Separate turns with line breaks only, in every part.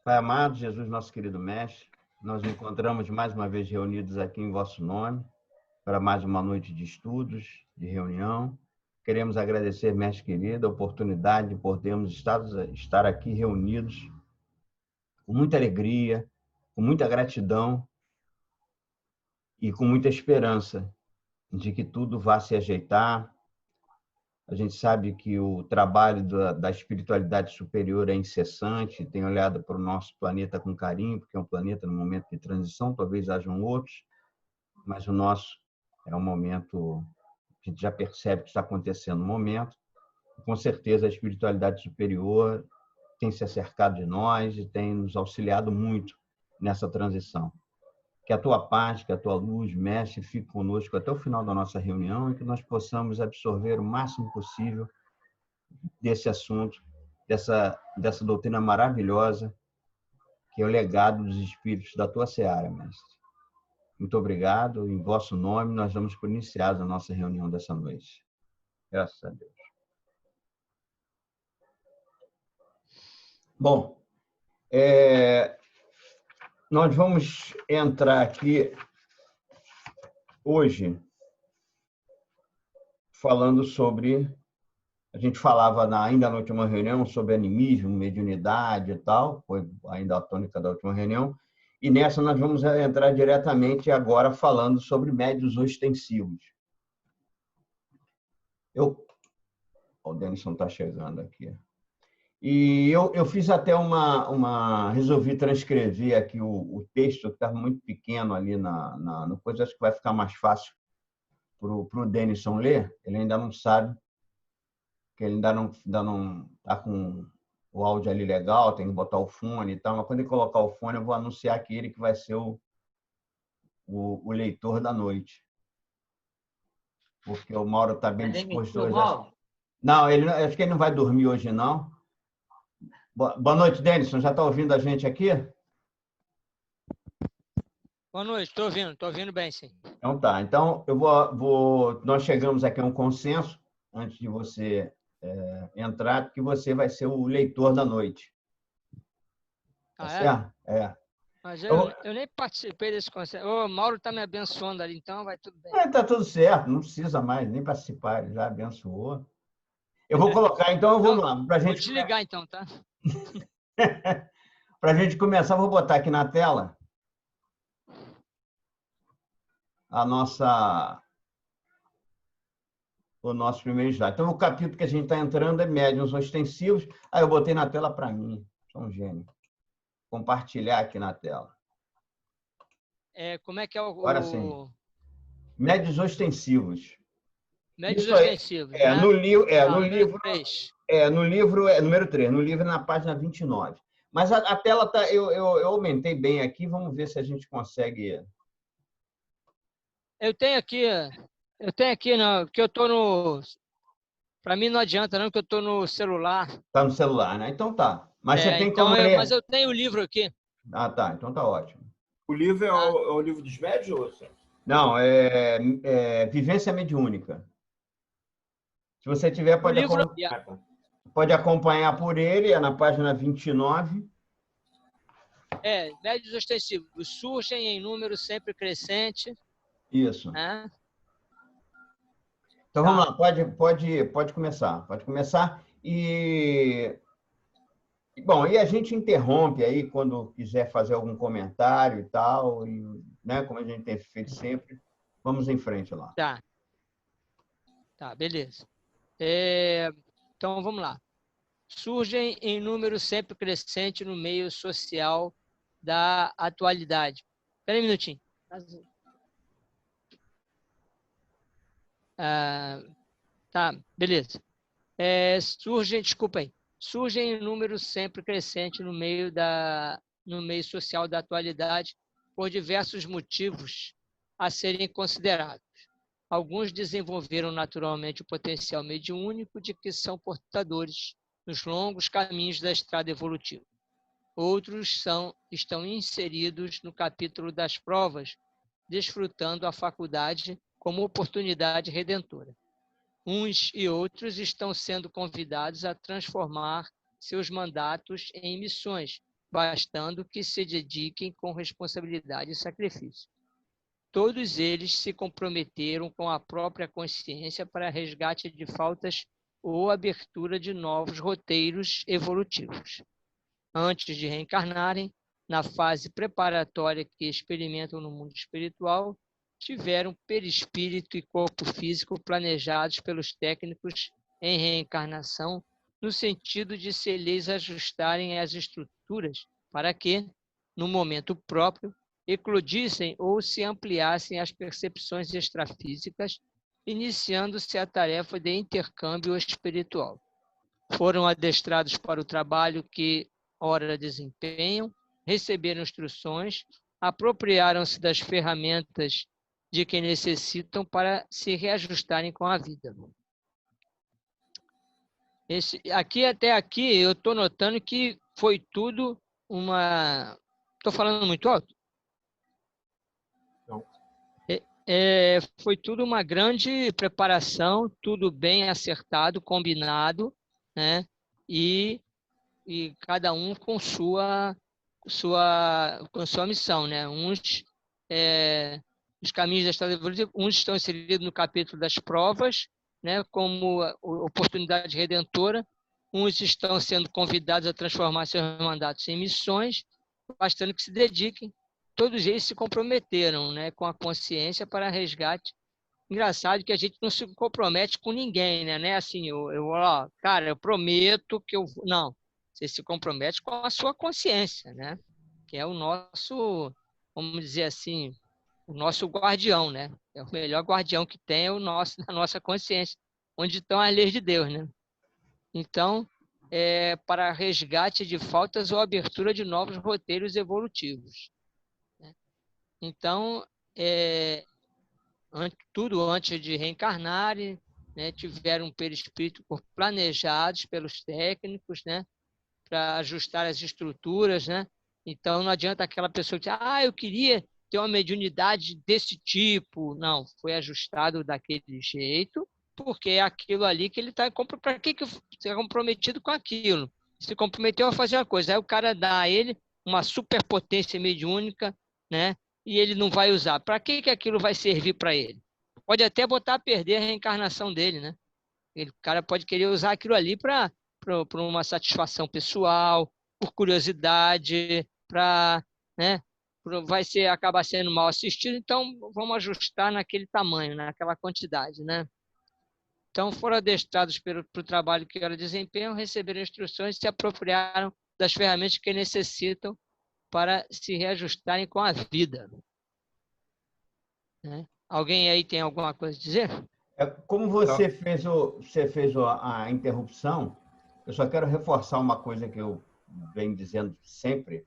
Pai amado, Jesus, nosso querido Mestre, nós nos encontramos mais uma vez reunidos aqui em vosso nome, para mais uma noite de estudos, de reunião. Queremos agradecer, Mestre querido, a oportunidade de podermos estar aqui reunidos com muita alegria, com muita gratidão e com muita esperança de que tudo vá se ajeitar. A gente sabe que o trabalho da espiritualidade superior é incessante, tem olhado para o nosso planeta com carinho, porque é um planeta no momento de transição, talvez hajam outros, mas o nosso é um momento, a gente já percebe que está acontecendo no momento. Com certeza a espiritualidade superior tem se acercado de nós e tem nos auxiliado muito nessa transição. Que a tua paz, que a tua luz, Mestre, fique conosco até o final da nossa reunião e que nós possamos absorver o máximo possível desse assunto, dessa doutrina maravilhosa, que é o legado dos espíritos da tua seara, Mestre. Muito obrigado. Em vosso nome, nós damos por iniciada a nossa reunião dessa noite. Graças a Deus. Bom, nós vamos entrar aqui hoje falando sobre... A gente falava ainda na última reunião sobre animismo, mediunidade e tal, foi ainda a tônica da última reunião, e nessa nós vamos entrar diretamente agora falando sobre médiuns ostensivos. O Denison está chegando aqui. E eu fiz até resolvi transcrever aqui o texto, que estava muito pequeno ali no coisa, acho que vai ficar mais fácil para o Denison ler, ele ainda não sabe, que ele ainda não está com o áudio ali legal, tem que botar o fone e tal, mas quando ele colocar o fone, eu vou anunciar que ele que vai ser o leitor da noite. Porque o Mauro está bem disposto hoje. Não, acho que ele não vai dormir hoje, não. Boa noite, Denison. Já está ouvindo a gente aqui?
Boa noite, estou ouvindo bem, sim.
Então tá. Então, nós chegamos aqui a um consenso, antes de você entrar, que você vai ser o leitor da noite. Tá certo?
Mas eu nem participei desse conselho. O Mauro está me abençoando ali, então vai tudo bem.
Está tudo certo, não precisa mais nem participar, ele já abençoou. Eu vou colocar, então, vamos lá.
Vou desligar, então, tá?
Para a gente começar, vou botar aqui na tela o nosso primeiro slide. Então, o capítulo que a gente está entrando é médiuns ostensivos. Aí eu botei na tela para mim. Sou um gênio. Compartilhar aqui na tela.
Como é que é o...
Agora sim. Médiuns ostensivos.
Médiuns ostensivos,
né? No livro...
número 3.
No livro é número 3. No livro é na página 29. Mas a tela tá... Eu aumentei bem aqui. Vamos ver se a gente consegue...
Eu tenho aqui, porque eu estou no... Para mim não adianta, não, porque eu estou no celular.
Está no celular, né? Então tá. Mas você tem como ler.
Mas eu tenho o livro aqui.
Ah, tá. Então tá ótimo.
O livro é o livro dos médiuns?
Não, Vivência Mediúnica. Se você tiver, pode acompanhar por ele, é na página 29.
Médiuns ostensivos surgem em número sempre crescente.
Isso. Então, vamos lá, pode começar. Pode começar. Bom, e a gente interrompe aí quando quiser fazer algum comentário e tal, né, como a gente tem feito sempre. Vamos em frente lá.
Tá, beleza. Então, vamos lá. Surgem em número sempre crescente no meio social da atualidade. Espera aí um minutinho. Tá, beleza. Surgem em número sempre crescente no meio social da atualidade por diversos motivos a serem considerados. Alguns desenvolveram naturalmente o potencial mediúnico de que são portadores nos longos caminhos da estrada evolutiva. Outros estão inseridos no capítulo das provas, desfrutando a faculdade como oportunidade redentora. uns e outros estão sendo convidados a transformar seus mandatos em missões, bastando que se dediquem com responsabilidade e sacrifício. Todos eles se comprometeram com a própria consciência para resgate de faltas ou abertura de novos roteiros evolutivos. Antes de reencarnarem, na fase preparatória que experimentam no mundo espiritual, tiveram perispírito e corpo físico planejados pelos técnicos em reencarnação, no sentido de se lhes ajustarem às estruturas para que, no momento próprio, eclodissem ou se ampliassem as percepções extrafísicas, iniciando-se a tarefa de intercâmbio espiritual. Foram adestrados para o trabalho que ora desempenham, receberam instruções, apropriaram-se das ferramentas de que necessitam para se reajustarem com a vida. Até aqui, eu estou notando que foi tudo uma... Estou falando muito alto?
Não.
Foi tudo uma grande preparação, tudo bem acertado, combinado, né? E cada um com sua missão, né? Os caminhos da estrada evolutiva, uns estão inseridos no capítulo das provas, né? Como oportunidade redentora, uns estão sendo convidados a transformar seus mandatos em missões, bastando que se dediquem. Todos eles se comprometeram, né, com a consciência para resgate. Engraçado que a gente não se compromete com ninguém, né? Assim, ó, cara, eu prometo que eu... Não, você se compromete com a sua consciência, né? Que é o nosso, vamos dizer assim, o nosso guardião, né? É o melhor guardião que tem, é o nosso, da nossa consciência, onde estão as leis de Deus, né? Então, para resgate de faltas ou abertura de novos roteiros evolutivos. Então, tudo antes de reencarnarem, né, tiveram um perispírito planejados pelos técnicos, né, para ajustar as estruturas, né? Então, não adianta aquela pessoa que diz, eu queria ter uma mediunidade desse tipo. Não, foi ajustado daquele jeito, porque é aquilo ali que ele está... Para que você é comprometido com aquilo? Se comprometeu a fazer uma coisa, aí o cara dá a ele uma superpotência mediúnica, né? E ele não vai usar. Para que aquilo vai servir para ele? Pode até botar a perder a reencarnação dele, né? O cara pode querer usar aquilo ali para uma satisfação pessoal, por curiosidade, né? Acabar sendo mal assistido, então vamos ajustar naquele tamanho, naquela quantidade, né? Então foram adestrados para o trabalho que era desempenho, receberam instruções e se apropriaram das ferramentas que necessitam para se reajustarem com a vida. Né? Alguém aí tem alguma coisa a dizer?
Como você fez a interrupção, eu só quero reforçar uma coisa que eu venho dizendo sempre,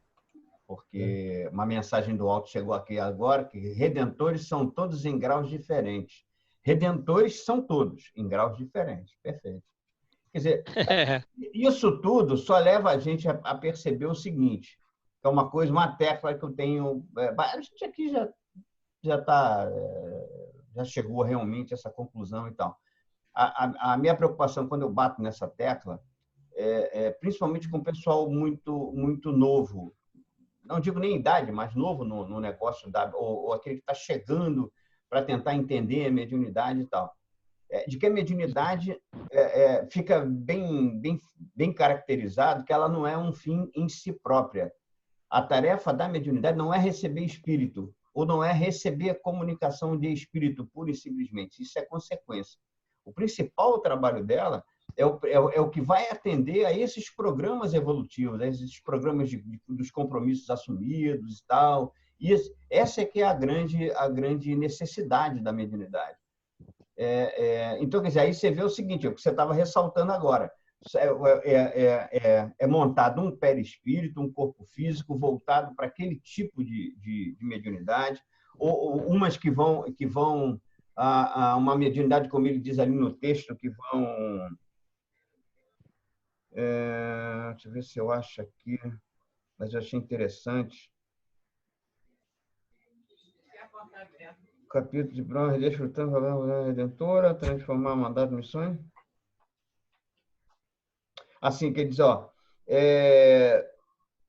porque uma mensagem do alto chegou aqui agora, que redentores são todos em graus diferentes. Redentores são todos em graus diferentes. Perfeito. Quer dizer, isso tudo só leva a gente a perceber o seguinte, que é uma coisa, uma tecla que eu tenho... A gente aqui já chegou realmente a essa conclusão e tal. A minha preocupação quando eu bato nessa tecla principalmente com o pessoal muito novo, não digo nem idade, mas novo no negócio, ou aquele que está chegando para tentar entender a mediunidade e tal. De que a mediunidade fica bem caracterizado que ela não é um fim em si própria. A tarefa da mediunidade não é receber espírito, ou não é receber comunicação de espírito, pura e simplesmente. Isso é consequência. O principal trabalho dela é o que vai atender a esses programas evolutivos, a esses programas dos compromissos assumidos e tal. E essa é que é a grande necessidade da mediunidade. Então, quer dizer, aí você vê o seguinte, o que você estava ressaltando agora, é montado um perispírito, um corpo físico voltado para aquele tipo de mediunidade, ou umas que vão a uma mediunidade, como ele diz ali no texto, que vão... deixa eu ver se eu acho aqui, mas eu achei interessante. Capítulo de bronze, desfrutando a redentora, transformar mandado em missões. Assim, quer dizer, ó,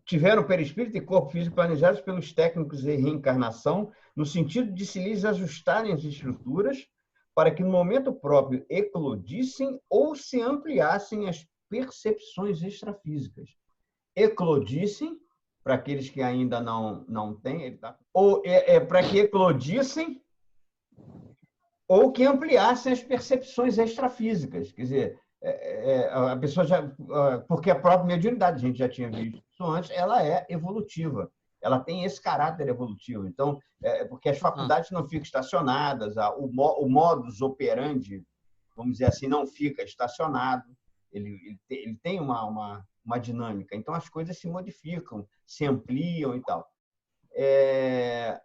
tiveram perispírito e corpo físico planejados pelos técnicos de reencarnação, no sentido de se lhes ajustarem as estruturas para que, no momento próprio, eclodissem ou se ampliassem as percepções extrafísicas. Eclodissem, para aqueles que ainda não têm, ou para que eclodissem ou que ampliassem as percepções extrafísicas. Quer dizer, a pessoa já... Porque a própria mediunidade, a gente já tinha visto isso antes, ela é evolutiva. Ela tem esse caráter evolutivo. Então, porque as faculdades não ficam estacionadas, o modus operandi, vamos dizer assim, não fica estacionado. Ele tem uma dinâmica. Então, as coisas se modificam, se ampliam e tal. É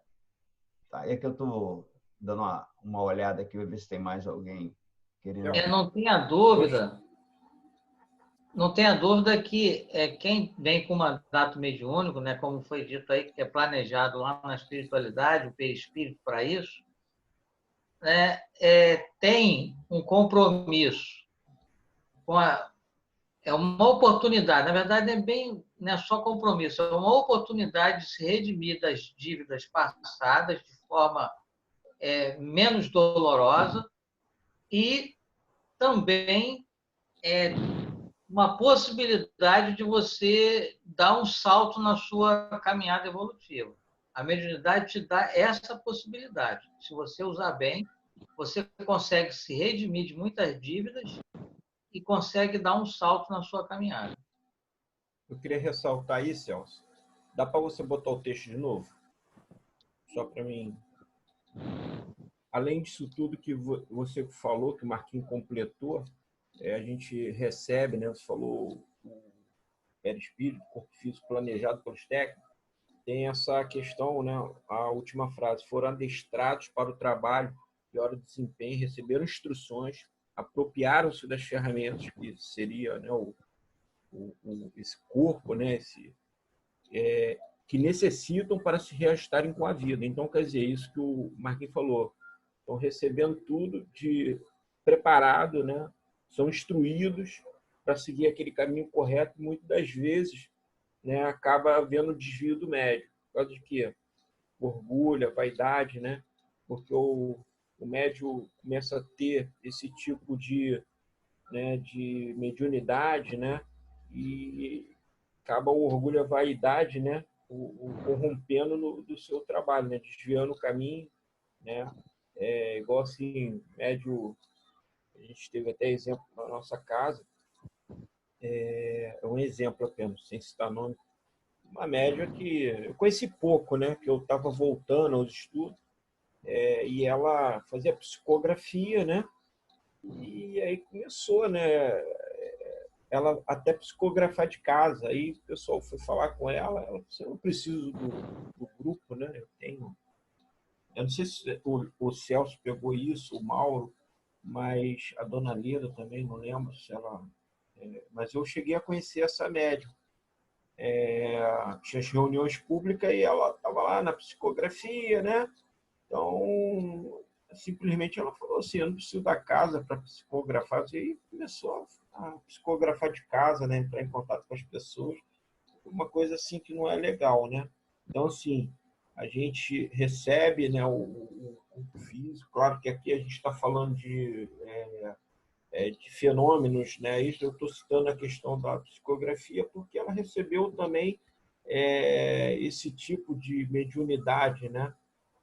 que eu estou dando uma olhada aqui para ver se tem mais alguém querendo.
Não tenha dúvida que quem vem com mandato mediúnico, né, como foi dito aí, que é planejado lá na espiritualidade, o perispírito para isso, né, tem um compromisso com é uma oportunidade, na verdade não é só compromisso, é uma oportunidade de se redimir das dívidas passadas de forma menos dolorosa e também uma possibilidade de você dar um salto na sua caminhada evolutiva. A mediunidade te dá essa possibilidade. Se você usar bem, você consegue se redimir de muitas dívidas e consegue dar um salto na sua caminhada.
Eu queria ressaltar aí, Celso. Dá para você botar o texto de novo? Só para mim. Além disso tudo que você falou, que o Marquinhos completou, a gente recebe, né? Você falou o perispírito, corpo físico planejado pelos técnicos. Tem essa questão, né? A última frase: foram adestrados para o trabalho e hora de desempenho, receberam instruções, apropriaram-se das ferramentas que seria, né, esse corpo, né, que necessitam para se reajustarem com a vida. Então, quer dizer, isso que o Marquinhos falou, estão recebendo tudo de preparado, né? São instruídos para seguir aquele caminho correto. Muitas das vezes, né, acaba havendo desvio do médium. Por causa de quê? Orgulho, vaidade, né? Porque o médium começa a ter esse tipo de mediunidade, né? E acaba o orgulho, a vaidade, né? O corrompendo do seu trabalho, né? Desviando o caminho, né? Igual assim, médio, a gente teve até exemplo na nossa casa, um exemplo apenas, sem citar nome, uma média que eu conheci pouco, né? Que eu estava voltando aos estudos, e ela fazia psicografia, né? E aí começou, né? Ela até psicografar de casa. Aí o pessoal foi falar com ela, ela disse: eu não preciso do grupo, né? Eu não sei se o Celso pegou isso, o Mauro, mas a dona Leda também, não lembro se ela... mas eu cheguei a conhecer essa médium. Tinha as reuniões públicas e ela estava lá na psicografia, né? Então, simplesmente ela falou assim: eu não preciso da casa para psicografar. E aí começou a psicografar de casa, né? Entrar em contato com as pessoas. Uma coisa assim que não é legal, né? Então, assim, a gente recebe, né, o físico. Claro que aqui a gente está falando de fenômenos, né? Isso eu estou citando a questão da psicografia porque ela recebeu também esse tipo de mediunidade, né?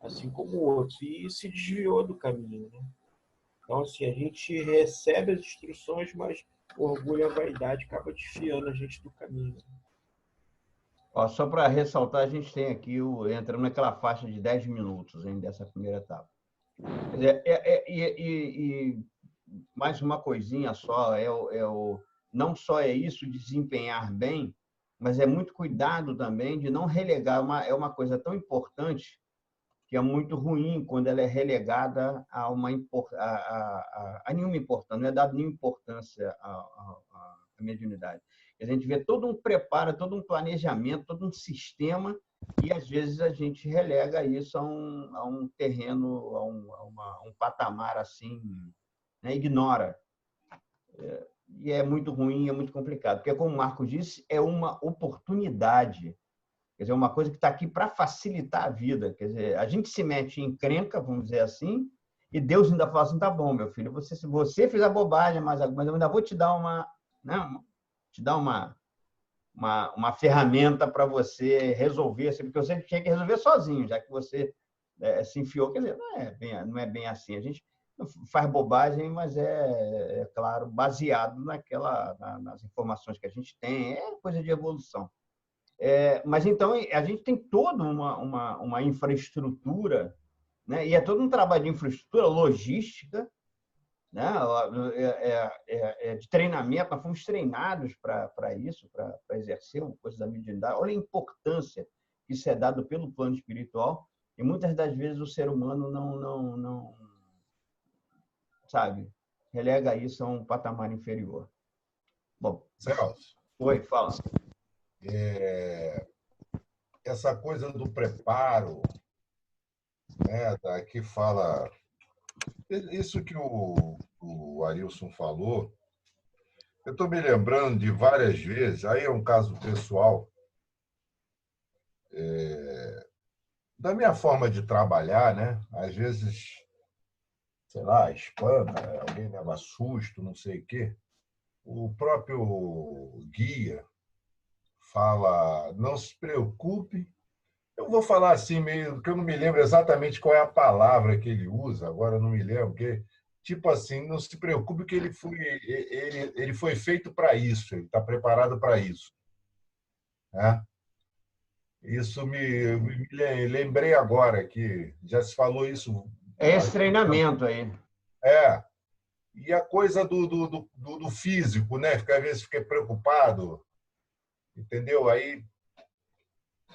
Assim como outros, e se desviou do caminho, né? Então, assim, a gente recebe as instruções, mas o orgulho e a vaidade acaba desviando a gente do caminho.
Ó, só para ressaltar, a gente tem aqui entrando naquela faixa de 10 minutos ainda dessa primeira etapa. E mais uma coisinha só, não só é isso, desempenhar bem, mas é muito cuidado também de não relegar. É uma coisa tão importante que é muito ruim quando ela é relegada a nenhuma importância, não é dado nenhuma importância à mediunidade. A gente vê todo um preparo, todo um planejamento, todo um sistema e às vezes a gente relega isso a um terreno, um patamar assim, né? Ignora. E é muito ruim, é muito complicado, porque, como o Marco disse, é uma oportunidade, quer dizer, uma coisa que está aqui para facilitar a vida. Quer dizer, a gente se mete em encrenca, vamos dizer assim, e Deus ainda fala assim: tá bom, meu filho, você fez a bobagem, mas eu ainda vou te dar uma ferramenta para você resolver, porque você tinha que resolver sozinho, já que você se enfiou. Quer dizer, não é bem assim. A gente faz bobagem, mas claro, baseado nas informações que a gente tem, é coisa de evolução. Mas então a gente tem toda uma infraestrutura, né? E é todo um trabalho de infraestrutura logística, né? De treinamento. Nós fomos treinados para isso, para exercer uma coisa da mediunidade. Olha a importância que isso é dado pelo plano espiritual, e muitas das vezes o ser humano não sabe, relega isso a um patamar inferior. Bom,
Celso,
oi, fala.
Essa coisa do preparo, né, que fala isso que o Arilson falou. Eu estou me lembrando de várias vezes, aí é um caso pessoal, da minha forma de trabalhar, né? Às vezes, sei lá, espanta, alguém leva susto, não sei o quê. O próprio guia fala: não se preocupe. Eu vou falar assim, meio que eu não me lembro exatamente qual é a palavra que ele usa, agora eu não me lembro, que tipo assim, não se preocupe que ele foi feito para isso, ele está preparado para isso. Né? Isso me lembrei agora que já se falou isso.
É esse treinamento aí.
E a coisa do físico, né? Às vezes fica preocupado, entendeu? Aí,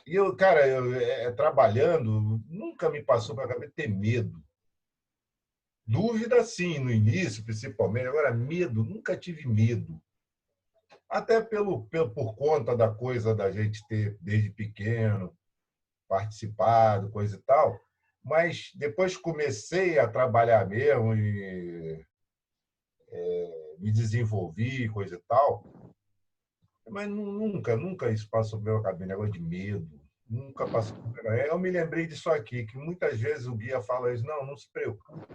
e eu, cara, trabalhando, nunca me passou para a cabeça ter medo. Dúvida, sim, no início, principalmente. Agora, medo, nunca tive medo. Até por conta da coisa da gente ter, desde pequeno, participado, coisa e tal. Mas depois comecei a trabalhar mesmo e me desenvolvi, coisa e tal. Mas nunca isso passou pela minha cabeça, negócio de medo. Nunca passou. Eu me lembrei disso aqui, que muitas vezes o guia fala isso: não se preocupe,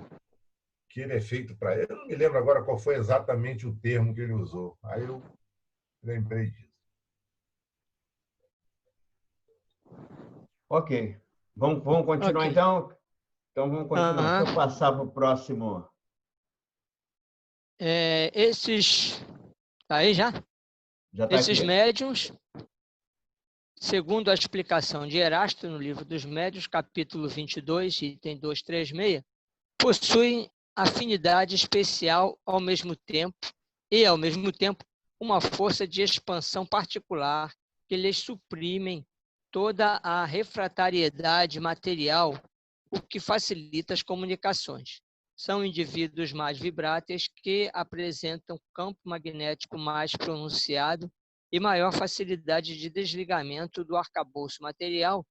que ele é feito para ele. Eu não me lembro agora qual foi exatamente o termo que ele usou. Aí eu lembrei disso.
Ok. Vamos continuar,
Ok.
então? Então, vamos continuar. Deixa eu passar para o próximo.
Tá aí já?
Já está
Esses
aqui.
médiuns, segundo a explicação de Erasto no Livro dos Médiuns, capítulo 22, item 236, possuem afinidade especial ao mesmo tempo, uma força de expansão particular que lhes suprimem toda a refratariedade material, o que facilita as comunicações. São indivíduos mais vibráteis que apresentam campo magnético mais pronunciado e maior facilidade de desligamento do arcabouço material,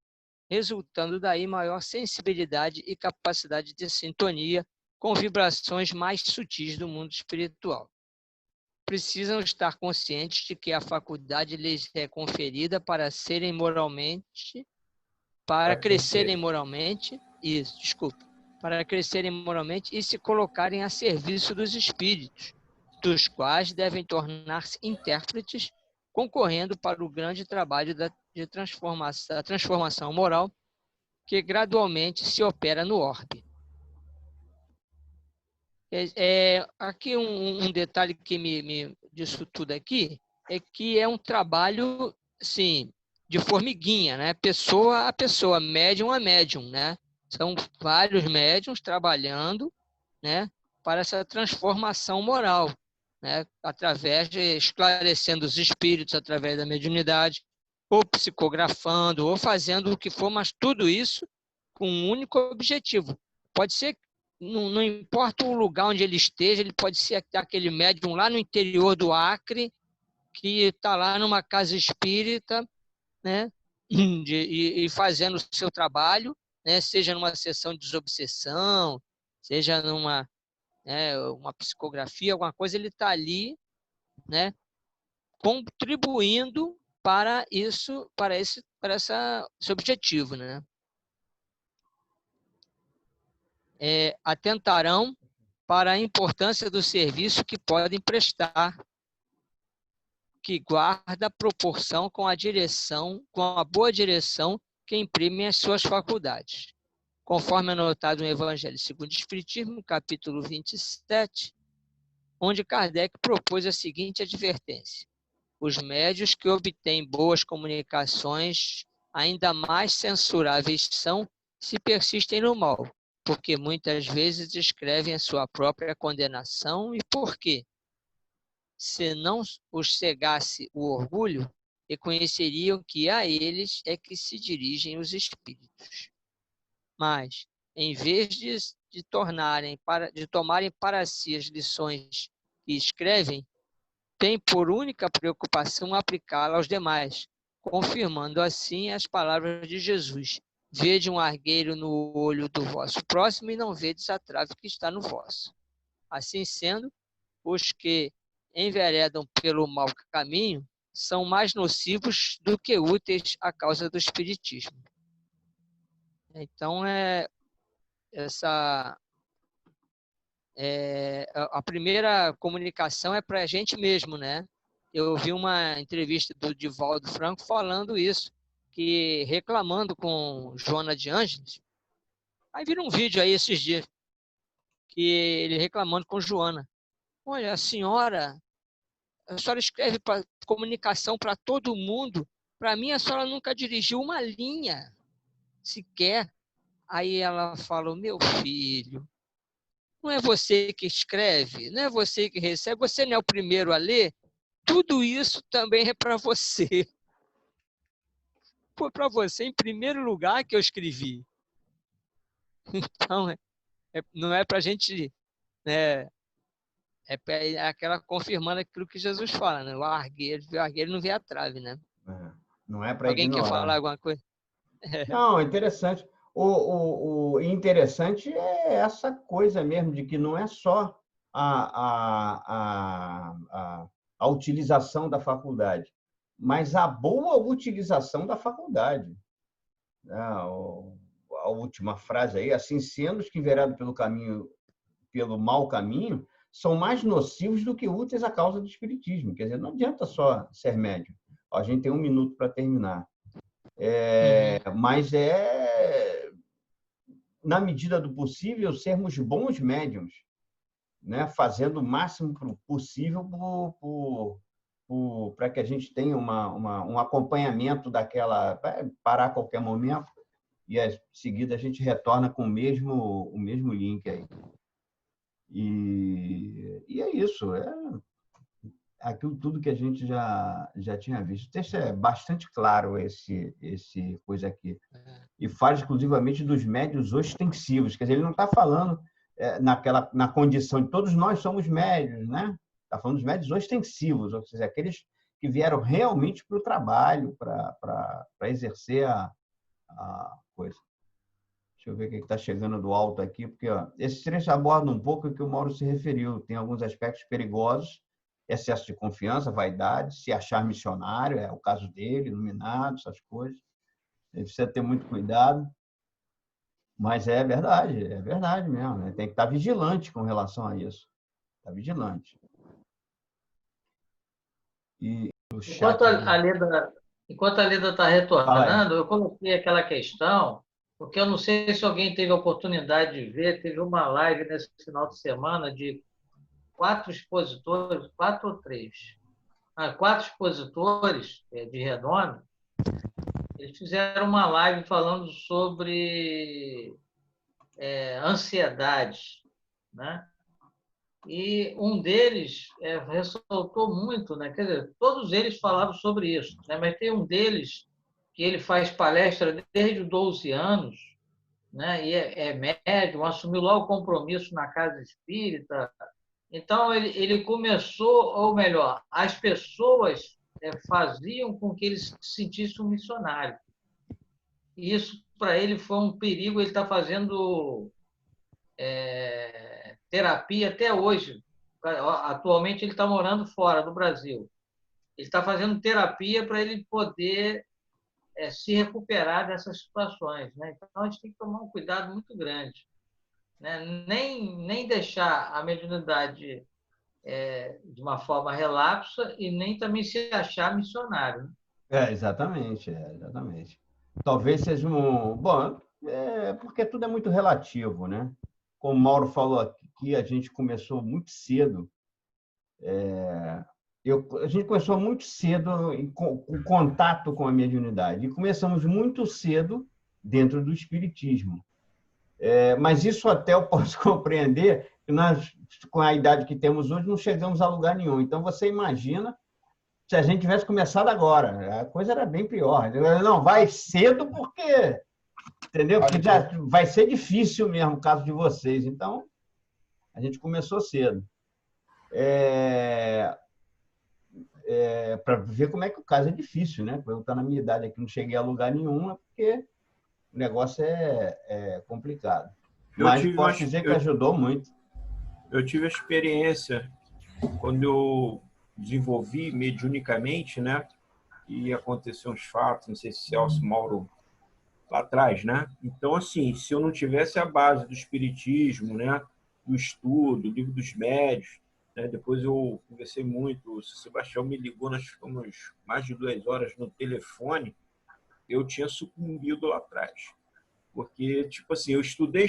resultando daí maior sensibilidade e capacidade de sintonia com vibrações mais sutis do mundo espiritual. Precisam estar conscientes de que a faculdade lhes é conferida para crescerem moralmente e se colocarem a serviço dos espíritos, dos quais devem tornar-se intérpretes, concorrendo para o grande trabalho da transformação moral que gradualmente se opera no orbe. Aqui um detalhe que disso tudo aqui é que é um trabalho, assim, de formiguinha, né? Pessoa a pessoa, médium a médium, né? São vários médiums trabalhando, né, para essa transformação moral, né? Através de esclarecendo os espíritos através da mediunidade, ou psicografando, ou fazendo o que for, mas tudo isso com um único objetivo. Pode ser, não importa o lugar onde ele esteja, ele pode ser aquele médium lá no interior do Acre, que está lá numa casa espírita, né, e fazendo o seu trabalho, né? Seja numa sessão de desobsessão, seja numa, né, uma psicografia, alguma coisa, ele está ali, né, contribuindo para isso, esse objetivo, né? Atentarão para a importância do serviço que podem prestar, que guarda proporção com a boa direção que imprime as suas faculdades. Conforme anotado no Evangelho segundo o Espiritismo, capítulo 27, onde Kardec propôs a seguinte advertência: os médios que obtêm boas comunicações ainda mais censuráveis são se persistem no mal, porque muitas vezes escrevem a sua própria condenação e por quê? Se não os cegasse o orgulho, reconheceriam que a eles é que se dirigem os espíritos. Mas, em vez de tomarem para si as lições que escrevem, têm por única preocupação aplicá-la aos demais, confirmando assim as palavras de Jesus: vede um argueiro no olho do vosso próximo e não vedes a trave que está no vosso. Assim sendo, os que enveredam pelo mau caminho são mais nocivos do que úteis à causa do espiritismo. Então, a primeira comunicação é para a gente mesmo, né? Eu vi uma entrevista do Divaldo Franco falando isso, que reclamando com Joana de Ângeles. Aí viram um vídeo aí esses dias, que ele reclamando com Joana. Olha, a senhora escreve comunicação para todo mundo. Para mim, a senhora nunca dirigiu uma linha sequer. Aí ela falou: meu filho, não é você que escreve, não é você que recebe, você não é o primeiro a ler, tudo isso também é para você. Foi para você, em primeiro lugar, que eu escrevi. Então, não é para a gente, né, aquela confirmando aquilo que Jesus fala, né? O argueiro não vê a trave, né?
Não é para
Alguém
ignorar.
quer falar alguma coisa?
Não, interessante. O interessante é essa coisa mesmo de que não é só a utilização da faculdade, mas a boa utilização da faculdade. A última frase aí: assim sendo, os que enveredam pelo mau caminho, são mais nocivos do que úteis à causa do espiritismo. Quer dizer, não adianta só ser médium. A gente tem 1 minuto para terminar. Mas na medida do possível, sermos bons médiums, né? Fazendo o máximo possível para que a gente tenha um acompanhamento daquela... Vai parar a qualquer momento e, em seguida, a gente retorna com o mesmo link aí. E é isso. Aquilo tudo que a gente já tinha visto. O texto é bastante claro, esse coisa aqui. E fala exclusivamente dos médios ostensivos. Quer dizer, ele não está falando na condição de todos nós somos médios, né? Está falando dos médios ostensivos, ou seja, aqueles que vieram realmente para o trabalho, para exercer a coisa. Deixa eu ver o que está chegando do alto aqui, porque esse trecho aborda um pouco o que o Mauro se referiu. Tem alguns aspectos perigosos: excesso de confiança, vaidade, se achar missionário, é o caso dele, iluminado, essas coisas. Ele precisa ter muito cuidado. Mas é verdade mesmo. Né? Tem que estar vigilante com relação a isso. Está vigilante. E o chat...
Enquanto a Leda está retornando, eu coloquei aquela questão, porque eu não sei se alguém teve a oportunidade de ver, teve uma live nesse final de semana de 4 expositores, 4 ou 3, 4 expositores de renome. Eles fizeram uma live falando sobre ansiedade, né? E um deles ressaltou muito, né? Quer dizer, todos eles falavam sobre isso, né? Mas tem um deles que ele faz palestra desde os 12 anos, né? E é médium, assumiu logo o compromisso na casa espírita. Então, ele começou, ou melhor, as pessoas faziam com que ele se sentisse um missionário. E isso, para ele, foi um perigo. Ele está fazendo terapia até hoje. Atualmente, ele está morando fora do Brasil. Ele está fazendo terapia para ele poder se recuperar dessas situações, né? Então, a gente tem que tomar um cuidado muito grande, né? Nem deixar a mediunidade de uma forma relapsa e nem também se achar missionário, né?
Exatamente, exatamente. Talvez seja um... Bom, porque tudo é muito relativo, né? Como o Mauro falou aqui, a gente começou muito cedo. A gente começou muito cedo em contato com a mediunidade. E começamos muito cedo dentro do espiritismo. Mas isso até eu posso compreender que nós, com a idade que temos hoje, não chegamos a lugar nenhum. Então, você imagina se a gente tivesse começado agora. A coisa era bem pior. Não, vai cedo porque... Entendeu? Porque já vai ser difícil mesmo o caso de vocês. Então, a gente começou cedo. Para ver como é que o caso é difícil, né? Eu estou na minha idade aqui, não cheguei a lugar nenhum, porque o negócio é complicado. Mas posso dizer que ajudou muito.
Eu tive a experiência quando eu desenvolvi mediunicamente, né? E aconteceu uns fatos, não sei se Celso, Mauro, lá atrás, né? Então, assim, se eu não tivesse a base do espiritismo, né? Do estudo, do livro dos médios, né? Depois eu conversei muito, o Sebastião me ligou, nós ficamos mais de 2 horas no telefone, eu tinha sucumbido lá atrás. Porque, tipo assim, eu estudei,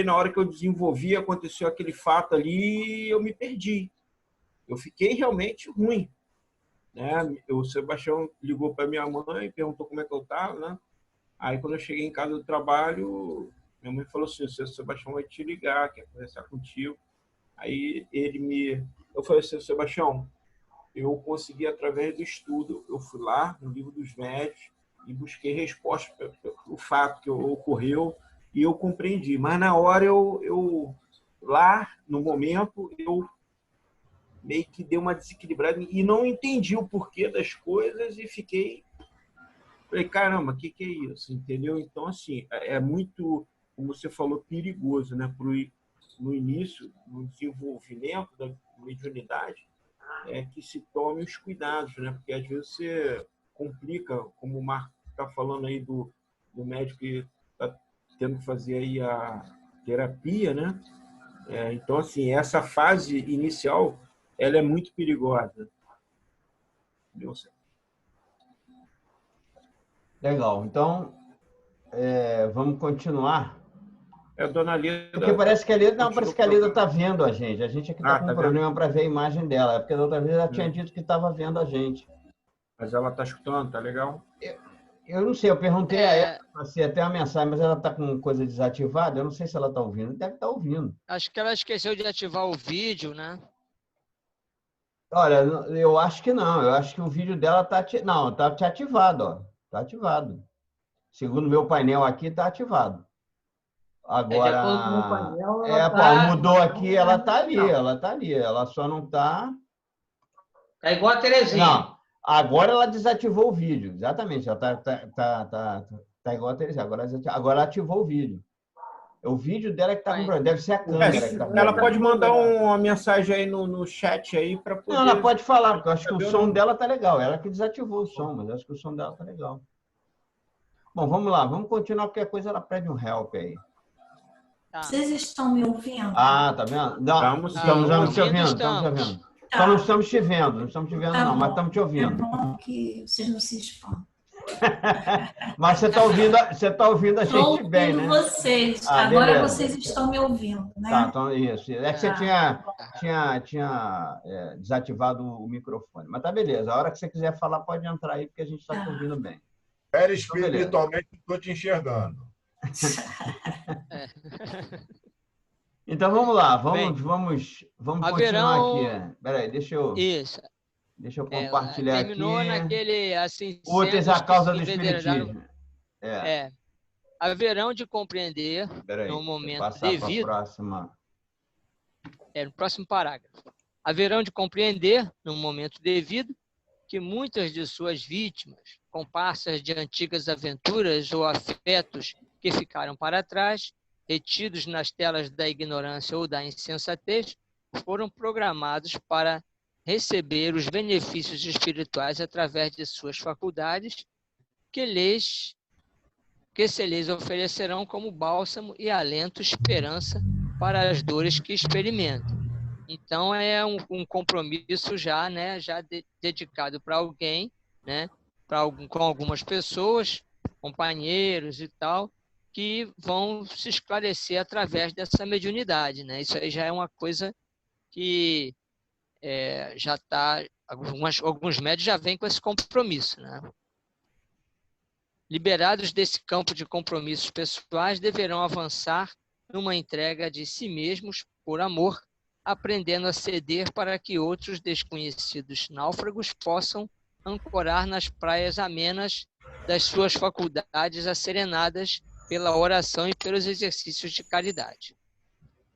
na hora que eu desenvolvi, aconteceu aquele fato ali, eu me perdi. Eu fiquei realmente ruim, né? O Sebastião ligou para minha mãe, perguntou como é que eu estava, né? Aí, quando eu cheguei em casa do trabalho, minha mãe falou assim, o seu Sebastião vai te ligar, quer conversar contigo. Aí, eu falei assim, Sebastião, eu consegui, através do estudo, eu fui lá no livro dos médios e busquei resposta para o fato que ocorreu e eu compreendi. Mas, na hora, lá, no momento, eu meio que dei uma desequilibrada e não entendi o porquê das coisas e falei, caramba, o que é isso? Entendeu? Então, assim, é muito, como você falou, perigoso, né? No início, no desenvolvimento da mediunidade, que se tome os cuidados, né? Porque às vezes você complica, como o Marco está falando aí do médico que está tendo que fazer aí a terapia, né? Então, assim, essa fase inicial, ela é muito perigosa. Entendeu?
Legal. Então, vamos continuar.
Dona Lida...
Porque parece que a Lida está vendo a gente. A gente aqui está com um problema para ver a imagem dela. Porque da outra vez ela tinha dito que estava vendo a gente.
Mas ela está escutando, tá legal?
Eu não sei, eu perguntei a ela, passei até uma mensagem, mas ela está com coisa desativada. Eu não sei se ela está ouvindo. Deve estar ouvindo.
Acho que ela esqueceu de ativar o vídeo, né?
Olha, eu acho que não. Eu acho que o vídeo dela está ativado, ó. Está ativado. Segundo o meu painel aqui, está ativado. Agora, mudou aqui, ela está ali. Ela só não está...
Está igual a Terezinha.
Não, agora ela desativou o vídeo. Exatamente, ela tá igual a Terezinha. Agora ela ativou o vídeo. O vídeo dela que está com problema. Deve ser a câmera que está com problema.
Ela pode mandar uma mensagem aí no chat aí para poder...
Não, ela pode falar, porque eu acho que o som dela está legal. Ela que desativou o som, mas eu acho que o som dela está legal. Bom, vamos lá. Vamos continuar, porque a coisa ela pede um help aí.
Tá. Vocês estão me ouvindo?
Ah, tá vendo? Não, estamos te ouvindo. Tá. Só não estamos te vendo. Não estamos te vendo, tá, não, mas estamos te ouvindo.
É bom que vocês não se espantam.
Mas você está ouvindo a gente bem, né?
Vocês. Agora beleza. Vocês estão me ouvindo, né?
Tá, então isso. É que você tinha desativado o microfone. Mas tá beleza. A hora que você quiser falar, pode entrar aí, porque a gente está te ouvindo bem.
Espiritualmente, estou te enxergando.
Então vamos lá, vamos continuar aqui. Peraí, deixa eu compartilhar
terminou
aqui.
Naquele assim.
Úteis a causa do espiritismo.
Haverão de compreender no momento devido. No próximo parágrafo. Haverão de compreender no momento devido que muitas de suas vítimas, comparsas de antigas aventuras ou afetos que ficaram para trás, retidos nas telas da ignorância ou da insensatez, foram programados para receber os benefícios espirituais através de suas faculdades, que se lhes oferecerão como bálsamo e alento, esperança para as dores que experimentam. Então, é um compromisso já, né, dedicado para alguém, né, com algumas pessoas, companheiros e tal, que vão se esclarecer através dessa mediunidade, né? Isso aí já é uma coisa que já está... Alguns médios já vêm com esse compromisso, né? Liberados desse campo de compromissos pessoais, deverão avançar numa entrega de si mesmos por amor, aprendendo a ceder para que outros desconhecidos náufragos possam ancorar nas praias amenas das suas faculdades asserenadas pela oração e pelos exercícios de caridade.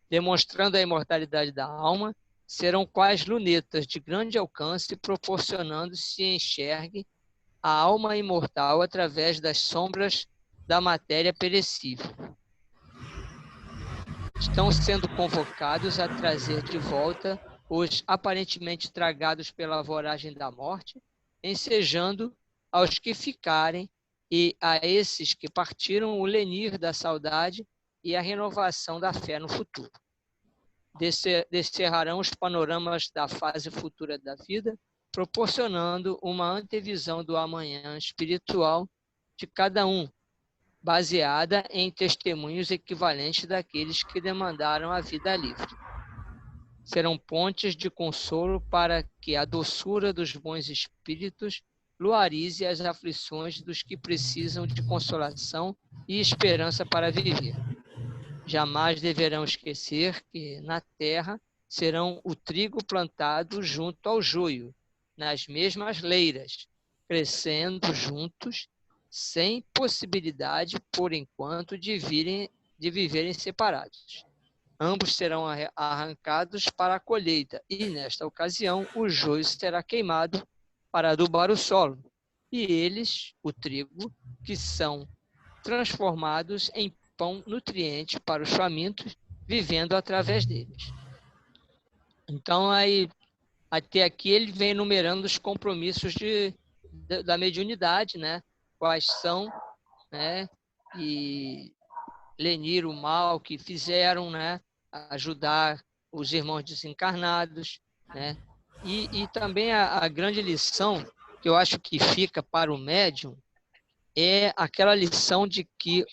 Demonstrando a imortalidade da alma, serão quais lunetas de grande alcance, proporcionando se enxergue a alma imortal através das sombras da matéria perecível. Estão sendo convocados a trazer de volta os aparentemente tragados pela voragem da morte, ensejando aos que ficarem e a esses que partiram o lenir da saudade e a renovação da fé no futuro. Descerrarão os panoramas da fase futura da vida, proporcionando uma antevisão do amanhã espiritual de cada um, baseada em testemunhos equivalentes daqueles que demandaram a vida livre. Serão pontes de consolo para que a doçura dos bons espíritos luarize as aflições dos que precisam de consolação e esperança para viver. Jamais deverão esquecer que, na terra, serão o trigo plantado junto ao joio, nas mesmas leiras, crescendo juntos, sem possibilidade, por enquanto, de viverem separados. Ambos serão arrancados para a colheita, e, nesta ocasião, o joio será queimado para adubar o solo, e eles, o trigo, que são transformados em pão nutriente para os famintos, vivendo através deles. Então, aí, até aqui ele vem enumerando os compromissos da mediunidade, né? Quais são, né? E lenir o mal que fizeram, né? Ajudar os irmãos desencarnados, né? E também a grande lição que eu acho que fica para o médium é aquela lição de que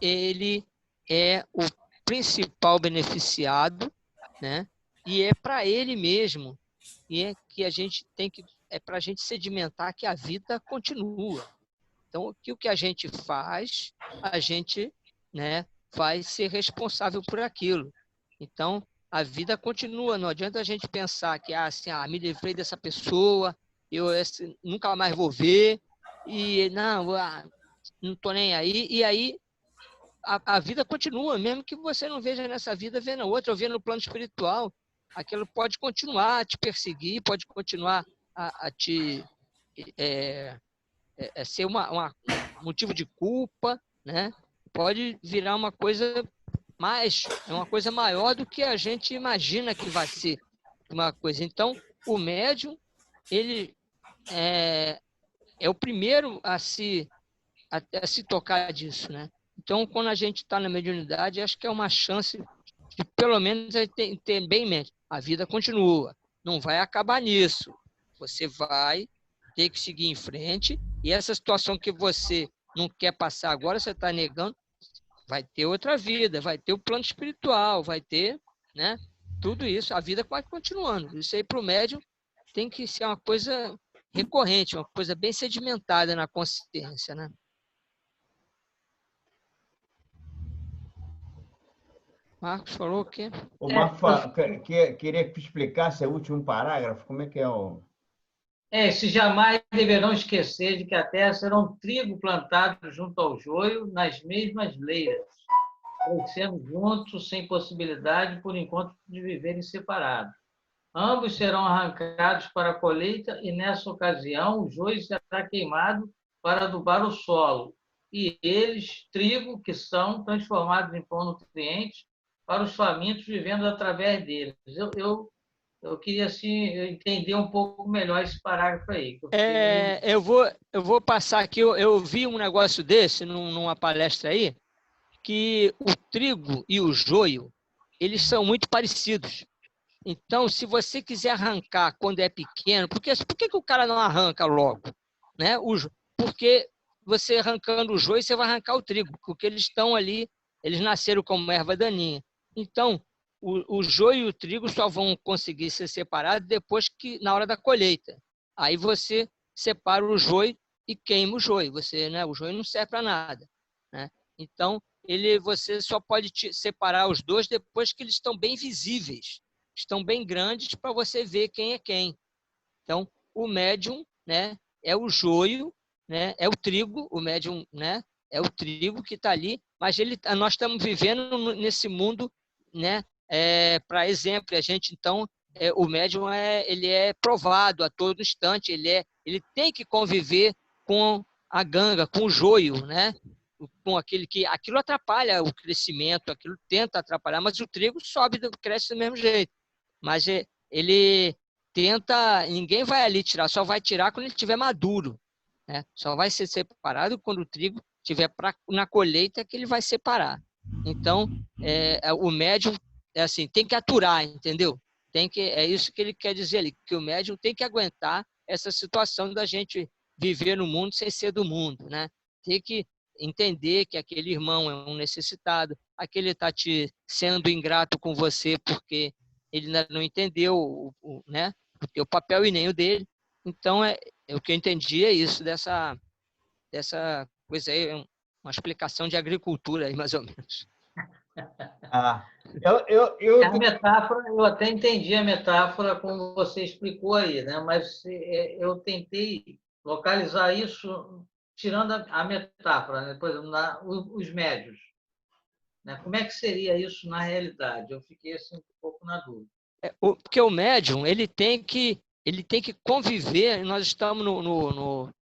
ele é o principal beneficiado, né? E é para ele mesmo, e é que a gente tem que, é para a gente sedimentar que a vida continua. Então, o que a gente faz, a gente, né, vai ser responsável por aquilo. Então, a vida continua. Não adianta a gente pensar que assim, me livrei dessa pessoa, eu nunca mais vou ver, e não estou nem aí. E aí a vida continua, mesmo que você não veja nessa vida, vê na outra, ou vê no plano espiritual. Aquilo pode continuar a te perseguir, pode continuar a te ser um motivo de culpa, né? Pode virar uma coisa uma coisa maior do que a gente imagina que vai ser uma coisa. Então, o médium, ele é o primeiro a se tocar disso, né? Então, quando a gente está na mediunidade, acho que é uma chance de, pelo menos, ter bem em mente. A vida continua, não vai acabar nisso. Você vai ter que seguir em frente, e essa situação que você não quer passar agora, você está negando, vai ter outra vida, vai ter o plano espiritual, vai ter, né? Tudo isso, a vida vai continuando. Isso aí para o médium tem que ser uma coisa recorrente, uma coisa bem sedimentada na consciência, né? Marcos falou o quê?
O Marcos queria que tu explicasse o último parágrafo, como é que é o...
Se jamais deverão esquecer de que a terra será um trigo plantado junto ao joio, nas mesmas leiras, crescendo juntos, sem possibilidade, por enquanto, de viverem separados. Ambos serão arrancados para a colheita e, nessa ocasião, o joio será queimado para adubar o solo. E eles, trigo, que são transformados em pão nutrientes para os famintos, vivendo através deles. Eu queria assim, entender um pouco melhor esse parágrafo aí.
Eu vou passar aqui, eu vi um negócio desse numa palestra aí, que o trigo e o joio, eles são muito parecidos. Então, se você quiser arrancar quando é pequeno, por que o cara não arranca logo? Né? Porque você arrancando o joio, você vai arrancar o trigo, porque eles estão ali, eles nasceram como erva daninha. Então, o joio e o trigo só vão conseguir ser separados depois que, na hora da colheita. Aí você separa o joio e queima o joio. O joio não serve para nada. Né? Então, você só pode separar os dois depois que eles estão bem visíveis, estão bem grandes para você ver quem é quem. Então, o médium, né, é o joio, né, é o trigo, o médium, né, é o trigo que está ali, mas nós estamos vivendo nesse mundo, né, para exemplo, a gente, então, o médium ele é provado a todo instante, ele tem que conviver com a ganga, com o joio, né, com aquilo atrapalha o crescimento, aquilo tenta atrapalhar, mas o trigo sobe, cresce do mesmo jeito. Mas ele tenta, ninguém vai ali tirar, só vai tirar quando ele estiver maduro, né? Só vai ser separado quando o trigo estiver na colheita que ele vai separar. Então, o médium assim, tem que aturar, entendeu? É isso que ele quer dizer ali, que o médium tem que aguentar essa situação da gente viver no mundo sem ser do mundo, né? Tem que entender que aquele irmão é um necessitado, aquele está sendo ingrato com você porque ele não entendeu né, o teu papel e nem o dele. Então, o que eu entendi é isso, dessa coisa aí, uma explicação de agricultura aí, mais ou menos.
A metáfora, eu até entendi a metáfora como você explicou aí, né? Mas eu tentei localizar isso tirando a metáfora, né? Por exemplo, os médios. Né? Como é que seria isso na realidade? Eu fiquei assim, um pouco na dúvida.
Porque o médium, ele tem que conviver. Nós estamos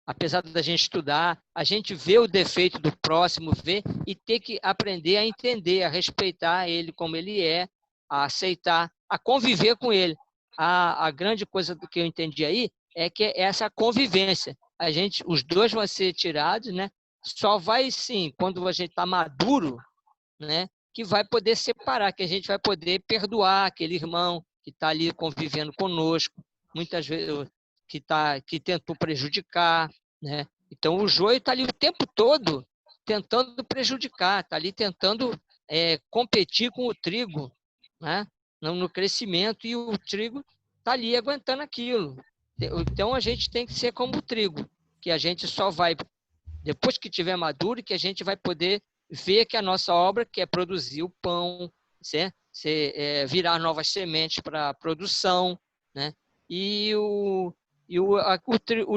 apesar da gente estudar, a gente vê o defeito do próximo, vê, e ter que aprender a entender, a respeitar ele como ele é, a aceitar, a conviver com ele. A grande coisa do que eu entendi aí é que é essa convivência. Os dois vão ser tirados, né? Só vai, sim, quando a gente está maduro, né, que vai poder separar, que a gente vai poder perdoar aquele irmão que está ali convivendo conosco, muitas vezes que tentou prejudicar, né? Então o joio está ali o tempo todo tentando prejudicar, está ali tentando competir com o trigo, né, no crescimento, e o trigo está ali aguentando aquilo. Então a gente tem que ser como o trigo, que a gente só vai, depois que tiver maduro, que a gente vai poder ver que a nossa obra, que é produzir o pão, virar novas sementes para a produção, né? E o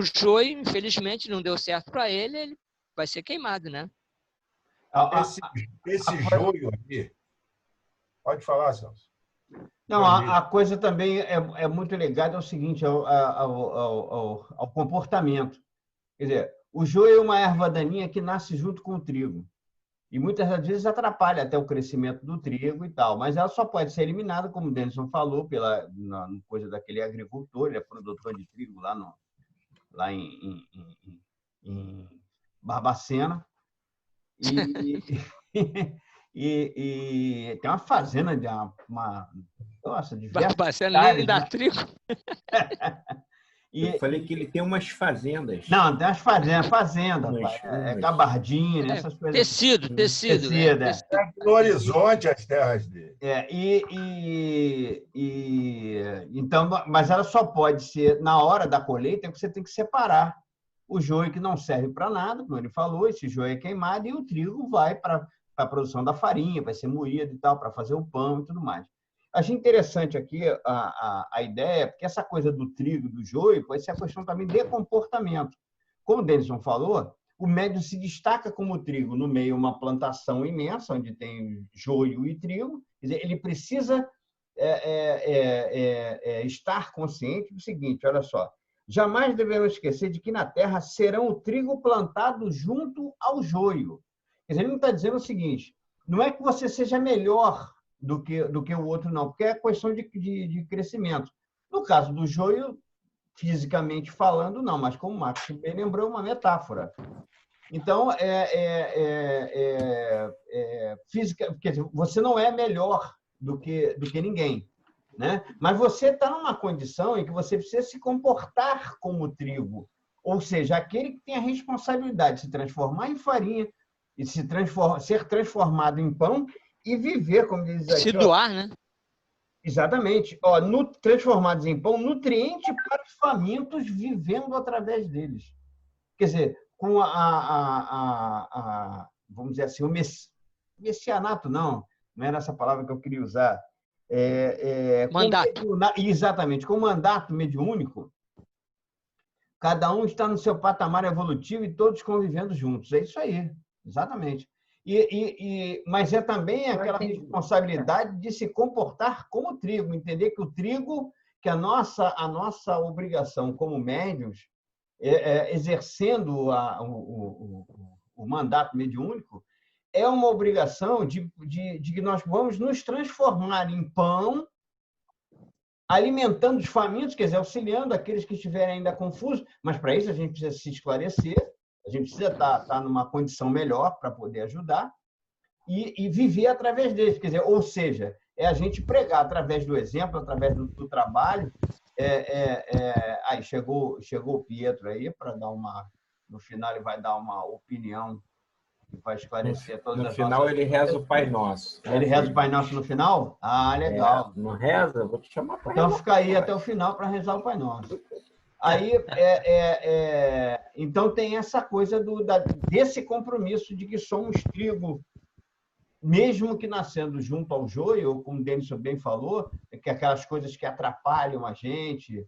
joio, infelizmente, não deu certo para ele vai ser queimado, né?
Esse joio aqui... Pode falar, Celso.
Não, a coisa também é muito ligada ao seguinte, ao comportamento. Quer dizer, o joio é uma erva daninha que nasce junto com o trigo. E muitas das vezes atrapalha até o crescimento do trigo e tal, mas ela só pode ser eliminada, como o Denison falou, na coisa daquele agricultor, ele é produtor de trigo lá em Barbacena. E tem uma fazenda de
Barbacena nem dá trigo.
Eu falei que ele tem umas fazendas.
Não, tem umas fazendas, gabardina, essas coisas.
Tecido.
No horizonte as terras dele.
Então, mas ela só pode ser na hora da colheita, que você tem que separar o joio que não serve para nada, como ele falou, esse joio é queimado, e o trigo vai para a produção da farinha, vai ser moído e tal, para fazer o pão e tudo mais. Achei interessante aqui a ideia, porque essa coisa do trigo, do joio, pode ser a questão também de comportamento. Como o Denison falou, o médium se destaca como trigo no meio de uma plantação imensa, onde tem joio e trigo. Quer dizer, ele precisa estar consciente do seguinte, olha só, jamais devemos esquecer de que na terra serão o trigo plantado junto ao joio. Quer dizer, ele não está dizendo o seguinte, não é que você seja melhor do que o outro, não, porque é questão de crescimento. No caso do joio, fisicamente falando, não, mas como o Marcos bem lembrou, é uma metáfora. Então, física, quer dizer, você não é melhor do que ninguém, né? Mas você está numa condição em que você precisa se comportar como trigo, ou seja, aquele que tem a responsabilidade de se transformar em farinha e ser transformado em pão e viver, como diz aqui.
Se doar, né?
Exatamente. Transformados em pão, nutriente para os famintos, vivendo através deles. Quer dizer, com vamos dizer assim, o messianato, não era essa palavra que eu queria usar.
Mandato.
Exatamente. Com o mandato mediúnico, cada um está no seu patamar evolutivo e todos convivendo juntos. É isso aí, exatamente. Mas é também aquela responsabilidade de se comportar como trigo, entender que o trigo, que a nossa obrigação como médiuns, exercendo o mandato mediúnico, é uma obrigação de que nós vamos nos transformar em pão, alimentando os famintos, quer dizer, auxiliando aqueles que estiverem ainda confusos, mas para isso a gente precisa se esclarecer, a gente precisa estar numa condição melhor para poder ajudar e viver através deles, quer dizer, ou seja, é a gente pregar através do exemplo, através do trabalho. Aí chegou o Pietro aí para dar no final ele vai dar uma opinião e vai esclarecer todas as
nossas... No final ele reza o Pai Nosso.
Ele reza o Pai Nosso no final? Ah, legal.
Não reza? Vou te chamar para rezar.
Então fica aí até o final para rezar o Pai Nosso. Aí, então tem essa coisa desse compromisso de que somos trigo, mesmo que nascendo junto ao joio, como o Denison bem falou, que aquelas coisas que atrapalham a gente,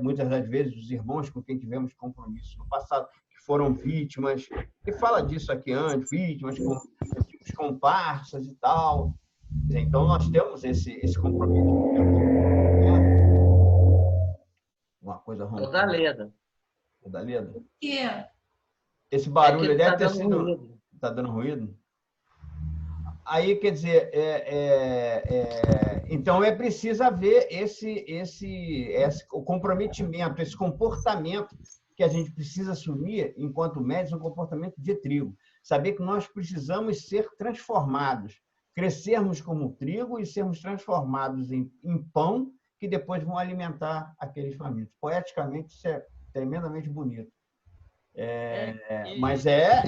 muitas das vezes os irmãos com quem tivemos compromisso no passado, que foram vítimas, que fala disso aqui antes, vítimas, comparsas e tal. Então, nós temos esse compromisso. Uma coisa ruim.
O da Leda.
O da Leda?
Yeah.
Esse barulho deve ter sido... Está dando ruído? Aí, quer dizer, então é preciso haver o comprometimento, esse comportamento que a gente precisa assumir enquanto médios, um comportamento de trigo. Saber que nós precisamos ser transformados, crescermos como trigo e sermos transformados em pão que depois vão alimentar aqueles famintos. Poeticamente, isso é tremendamente bonito. Mas é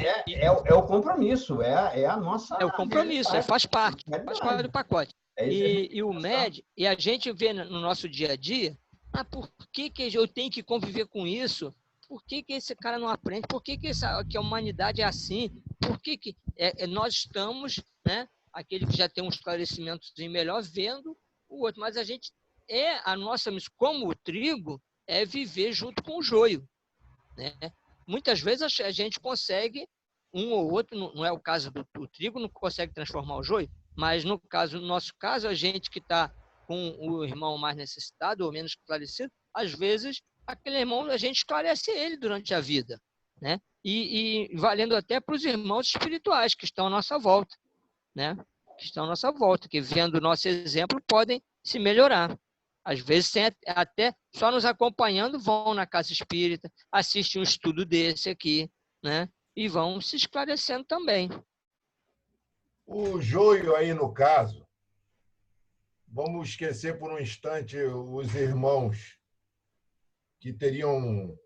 o compromisso, é a nossa...
É o compromisso, faz parte do pacote. E o MED, e a gente vê no nosso dia a dia, por que eu tenho que conviver com isso? Por que esse cara não aprende? Por que a humanidade é assim? Por que nós estamos, né, aquele que já tem um esclarecimento melhor, vendo o outro, mas a gente a nossa missão, como o trigo, é viver junto com o joio, né? Muitas vezes a gente consegue, um ou outro, não é o caso do trigo, não consegue transformar o joio, mas no nosso caso, a gente que está com o irmão mais necessitado ou menos esclarecido, às vezes aquele irmão, a gente esclarece ele durante a vida, né? E valendo até para os irmãos espirituais que estão à nossa volta, né? Que vendo o nosso exemplo podem se melhorar. Às vezes, até só nos acompanhando, vão na casa espírita, assistem um estudo desse aqui, né? E vão se esclarecendo também.
O joio aí, no caso, vamos esquecer por um instante os irmãos que teriam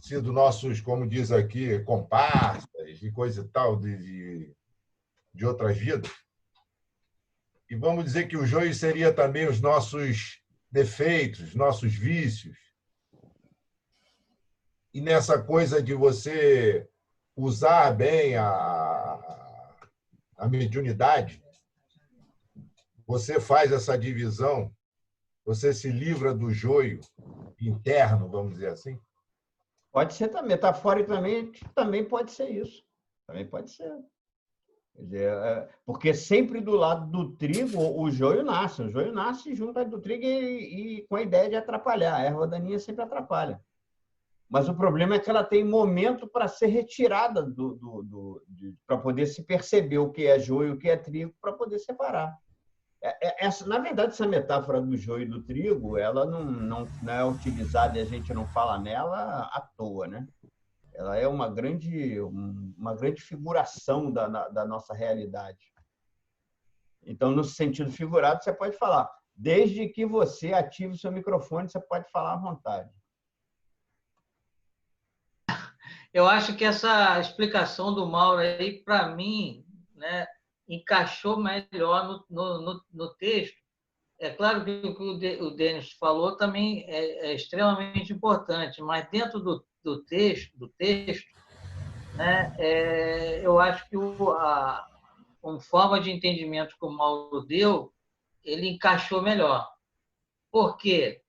sido nossos, como diz aqui, comparsas e coisa e tal de outras vidas. E vamos dizer que o joio seria também os nossos defeitos, nossos vícios. E nessa coisa de você usar bem a mediunidade, você faz essa divisão, você se livra do joio interno, vamos dizer assim?
Pode ser também. Metaforicamente, também pode ser isso. Também pode ser. Quer dizer, porque sempre do lado do trigo o joio nasce. O joio nasce junto do trigo e com a ideia de atrapalhar. A erva daninha sempre atrapalha. Mas o problema é que ela tem momento para ser retirada para poder se perceber o que é joio e o que é trigo, para poder separar. Na verdade, essa metáfora do joio e do trigo, ela não é utilizada e a gente não fala nela à toa, né? Ela é uma grande figuração da nossa realidade. Então, no sentido figurado, você pode falar. Desde que você ative o seu microfone, você pode falar à vontade.
Eu acho que essa explicação do Mauro aí, para mim, né, encaixou melhor no texto. É claro que o que o Denis falou também é extremamente importante, mas dentro do texto, né, eu acho que uma forma de entendimento que o Mauro deu, ele encaixou melhor. Por quê?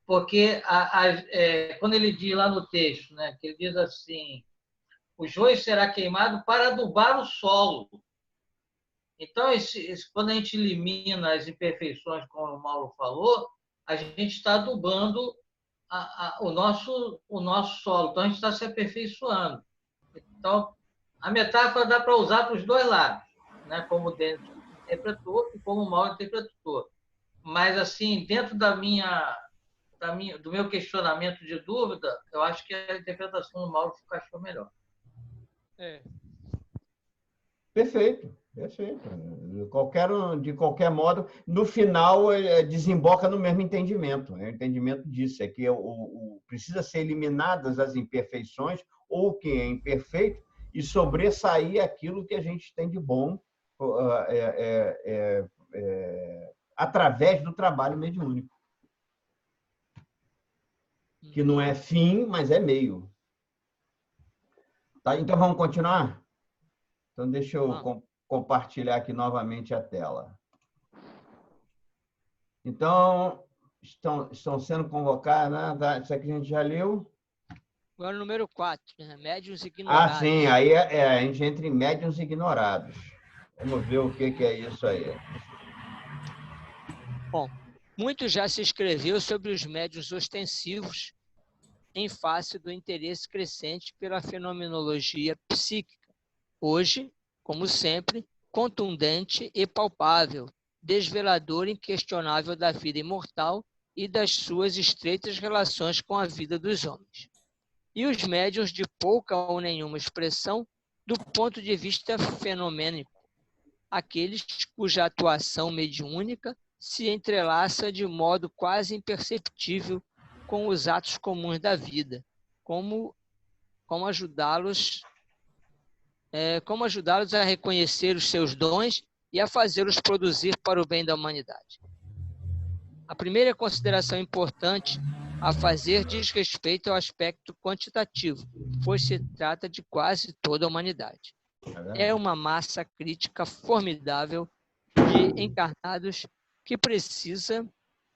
Porque quando ele diz lá no texto, né, que ele diz assim, o joio será queimado para adubar o solo. Então, quando a gente elimina as imperfeições, como o Mauro falou, a gente está adubando o nosso solo. Então, a gente está se aperfeiçoando. Então, a metáfora dá para usar para os dois lados, né? Como o Denis interpretou e como o Mauro interpretou. Mas, assim, dentro do meu questionamento de dúvida, eu acho que a interpretação do Mauro encaixou melhor.
Perfeito. De qualquer modo, no final, desemboca no mesmo entendimento. O entendimento disso é que precisa ser eliminadas as imperfeições ou o que é imperfeito e sobressair aquilo que a gente tem de bom através do trabalho mediúnico. Que não é fim, mas é meio. Tá? Então, vamos continuar? Então, deixa eu compartilhar aqui novamente a tela. Então, estão sendo convocados, né? Isso aqui a gente já leu.
Agora o número 4, né? Médiuns ignorados.
Ah, sim, aí a gente entra em médiuns ignorados. Vamos ver o que é isso aí.
Bom, muito já se escreveu sobre os médiuns ostensivos em face do interesse crescente pela fenomenologia psíquica. Hoje, como sempre, contundente e palpável, desvelador inquestionável da vida imortal e das suas estreitas relações com a vida dos homens. E os médiuns de pouca ou nenhuma expressão do ponto de vista fenomênico, aqueles cuja atuação mediúnica se entrelaça de modo quase imperceptível com os atos comuns da vida, como ajudá-los a reconhecer os seus dons e a fazê-los produzir para o bem da humanidade. A primeira consideração importante a fazer diz respeito ao aspecto quantitativo, pois se trata de quase toda a humanidade. É uma massa crítica formidável de encarnados que precisa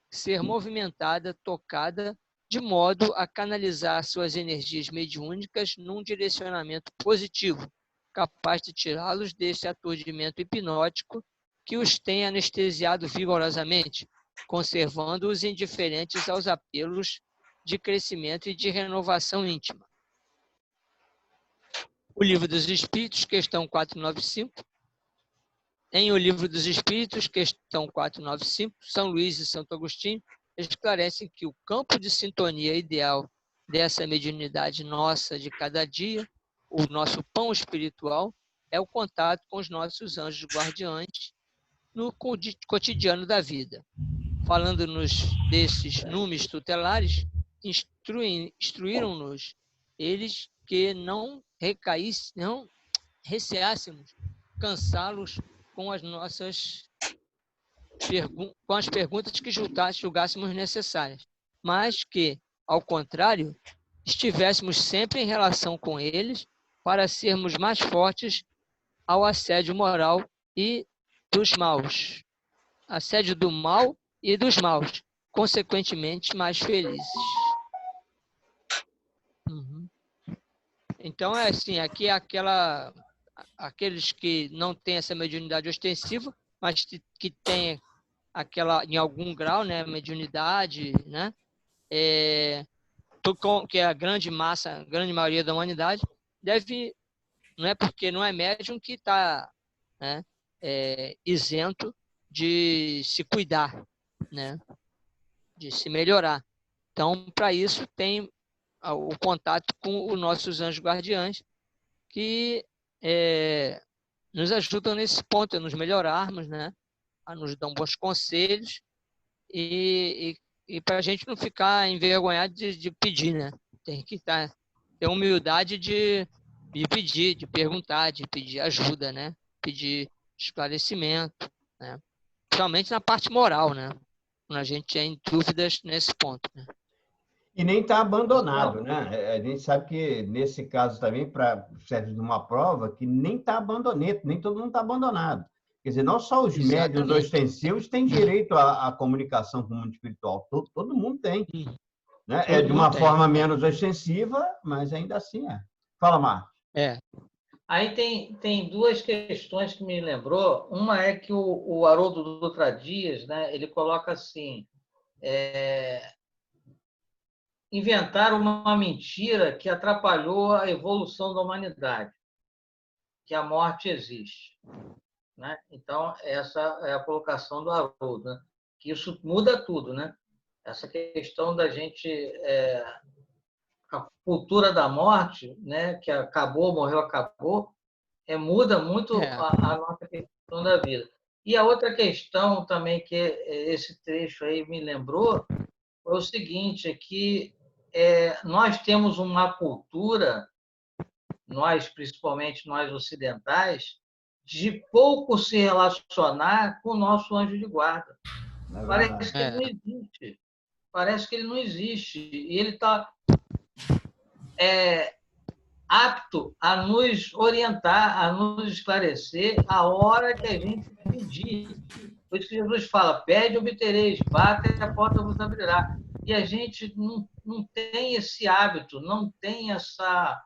ser movimentada, tocada, de modo a canalizar suas energias mediúnicas num direcionamento positivo, capaz de tirá-los desse aturdimento hipnótico que os tem anestesiado vigorosamente, conservando-os indiferentes aos apelos de crescimento e de renovação íntima. O Livro dos Espíritos, questão 495. Em O Livro dos Espíritos, questão 495, São Luís e Santo Agostinho esclarecem que o campo de sintonia ideal dessa mediunidade nossa de cada dia, o nosso pão espiritual, é o contato com os nossos anjos guardiães no cotidiano da vida. Falando-nos desses números tutelares, instruíram-nos eles que não receássemos cansá-los com as perguntas que julgássemos necessárias, mas que, ao contrário, estivéssemos sempre em relação com eles para sermos mais fortes ao assédio moral e dos maus. Assédio do mal e dos maus, consequentemente mais felizes. Então, é assim, aqui é aquela aqueles que não têm essa mediunidade ostensiva, mas que têm aquela, em algum grau, né, mediunidade, né, que é a grande massa, a grande maioria da humanidade, deve, não é porque não é médium que está, né, isento de se cuidar, né, de se melhorar. Então, para isso, tem o contato com os nossos anjos guardiães, que nos ajudam nesse ponto, a nos melhorarmos, né, a nos dar bons conselhos e para a gente não ficar envergonhado de pedir, né? Tem que ter humildade de pedir, de perguntar, de pedir ajuda, né? Pedir esclarecimento, né? Principalmente na parte moral, né? Quando a gente tem dúvidas nesse ponto, né?
E nem está abandonado, né? A gente sabe que, nesse caso também, para serve de uma prova, que nem está abandonado, nem todo mundo está abandonado. Quer dizer, não só os médiuns ostensivos têm direito à comunicação com o mundo espiritual, todo mundo tem. Né? É de uma forma menos ostensiva, mas ainda assim é. Fala, Marcos.
Aí tem duas questões que me lembrou. Uma é que o Haroldo Dutra Dias, né, ele coloca assim, inventaram uma mentira que atrapalhou a evolução da humanidade, que a morte existe. Né? Então, essa é a colocação do Haroldo, né? Que isso muda tudo. Né? Essa questão da gente... a cultura da morte, né? Que acabou, morreu, acabou, muda muito a nossa questão da vida. E a outra questão também que esse trecho aí me lembrou foi o seguinte, que nós temos uma cultura, nós, principalmente nós ocidentais, de pouco se relacionar com o nosso anjo de guarda. Parece que ele não existe. Parece que ele não existe. E ele está apto a nos orientar, a nos esclarecer a hora que a gente pedir. Por isso que Jesus fala, pede, obtereis, bate, a porta vos abrirá. E a gente não tem esse hábito, não tem essa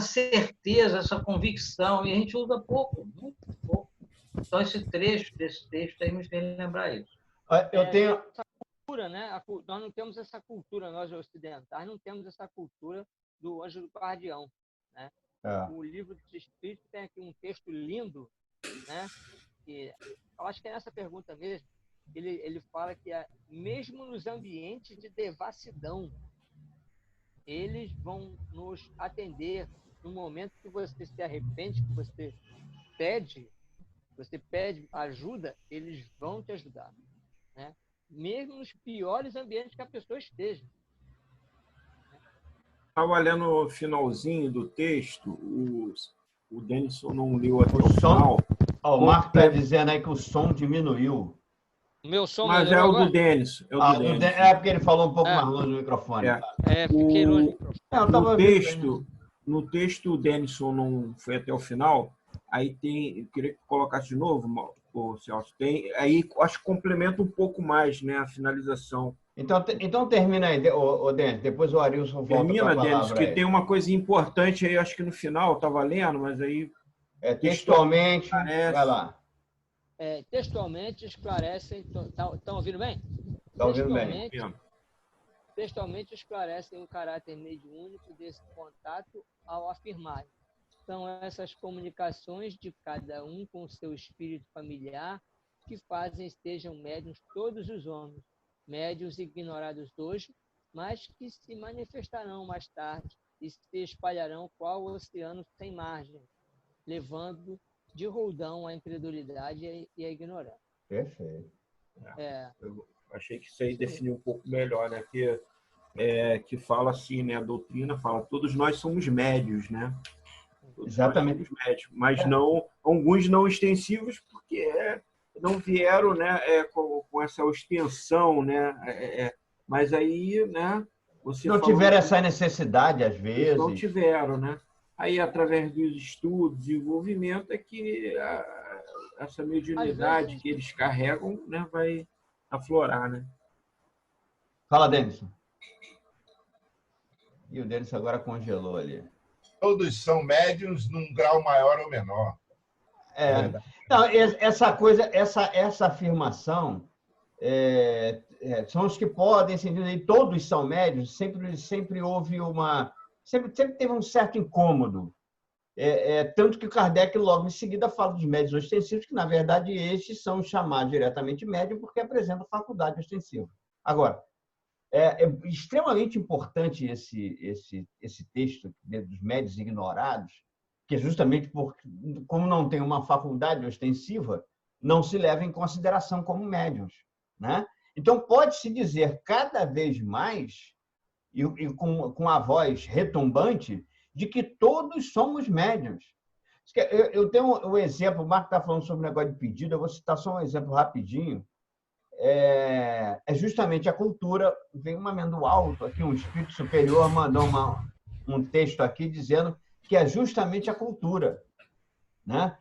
certeza, essa convicção, e a gente usa pouco, muito pouco. Então, esse texto aí me fez lembrar isso.
Eu tenho...
Essa cultura, né? Nós não temos essa cultura, nós ocidentais, não temos essa cultura do anjo do guardião. Né? O livro dos Espíritos tem aqui um texto lindo, né? Que, eu acho que é nessa pergunta mesmo, ele fala que mesmo nos ambientes de devassidão, eles vão nos atender no momento que você se arrepende, que você pede ajuda, eles vão te ajudar, né? Mesmo nos piores ambientes que a pessoa esteja.
Estava lendo o finalzinho do texto, o Denison não leu até o
final. O Marco está dizendo aí que o som diminuiu.
O meu som
mas é o do Denison.
Porque ele falou um pouco mais longe do microfone.
Fiquei longe do microfone.
No texto, o Denison não foi até o final. Aí tem, eu queria que colocasse de novo, Celso. Aí acho que complementa um pouco mais, né, a finalização.
Então termina aí, Denis. Depois o Arilson volta.
Termina, Denis, que tem uma coisa importante aí, acho que no final, estava lendo, mas aí...
textualmente, vai lá.
Textualmente esclarecem... Estão ouvindo bem?
Estão ouvindo bem.
Textualmente esclarecem o caráter mediúnico desse contato ao afirmar. São essas comunicações de cada um com o seu espírito familiar que fazem estejam médiuns todos os homens, médiuns ignorados hoje, mas que se manifestarão mais tarde e se espalharão qual o oceano sem margem, levando de roldão a incredulidade e a ignorância.
Perfeito.
Eu achei que isso aí definiu um pouco melhor, né? Que fala assim, né? A doutrina fala, todos nós somos médios, né?
Exatamente.
Médios, mas não, alguns não extensivos, porque não vieram, né, com essa extensão, né? Mas aí, né? Você
não tiveram essa necessidade, às vezes.
Não tiveram, né? Aí, através dos estudos, desenvolvimento, é que essa mediunidade que eles carregam, né, vai aflorar, né?
Fala, Denison. E o Denison agora congelou ali.
todos são médiums num grau maior ou menor.
Então, essa coisa, essa afirmação são os que podem, e todos são médiums, sempre houve sempre teve um certo incômodo. Tanto que o Kardec, logo em seguida, fala dos médiuns ostensivos, que, na verdade, estes são chamados diretamente médium porque apresentam faculdade ostensiva. Agora, é extremamente importante esse texto dos médiuns ignorados, que justamente como não tem uma faculdade ostensiva, não se leva em consideração como médiuns, né? Então, pode-se dizer cada vez mais, e com a voz retumbante, de que todos somos médiuns. Eu tenho um exemplo, o Marco está falando sobre o negócio de pedido, eu vou citar só um exemplo rapidinho. É justamente a cultura. Vem uma amendo alto aqui, um espírito superior mandou um texto aqui dizendo que é justamente a cultura, né?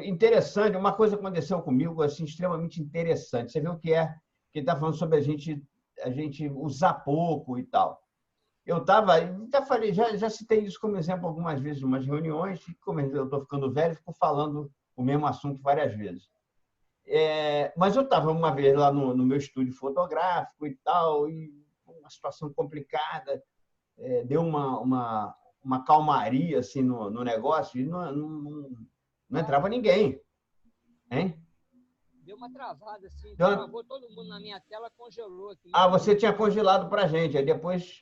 Interessante, uma coisa aconteceu comigo assim, extremamente interessante. Você vê o que é, que está falando sobre a gente usar pouco e tal. Eu já citei isso como exemplo algumas vezes em umas reuniões, como eu estou ficando velho, fico falando o mesmo assunto várias vezes. Mas eu estava uma vez lá no meu estúdio fotográfico e tal, e uma situação complicada, deu uma calmaria assim, no negócio, e não entrava ninguém. Hein?
Deu uma travada, assim, travou todo mundo na minha tela, congelou aqui.
Você tinha congelado para a gente, aí depois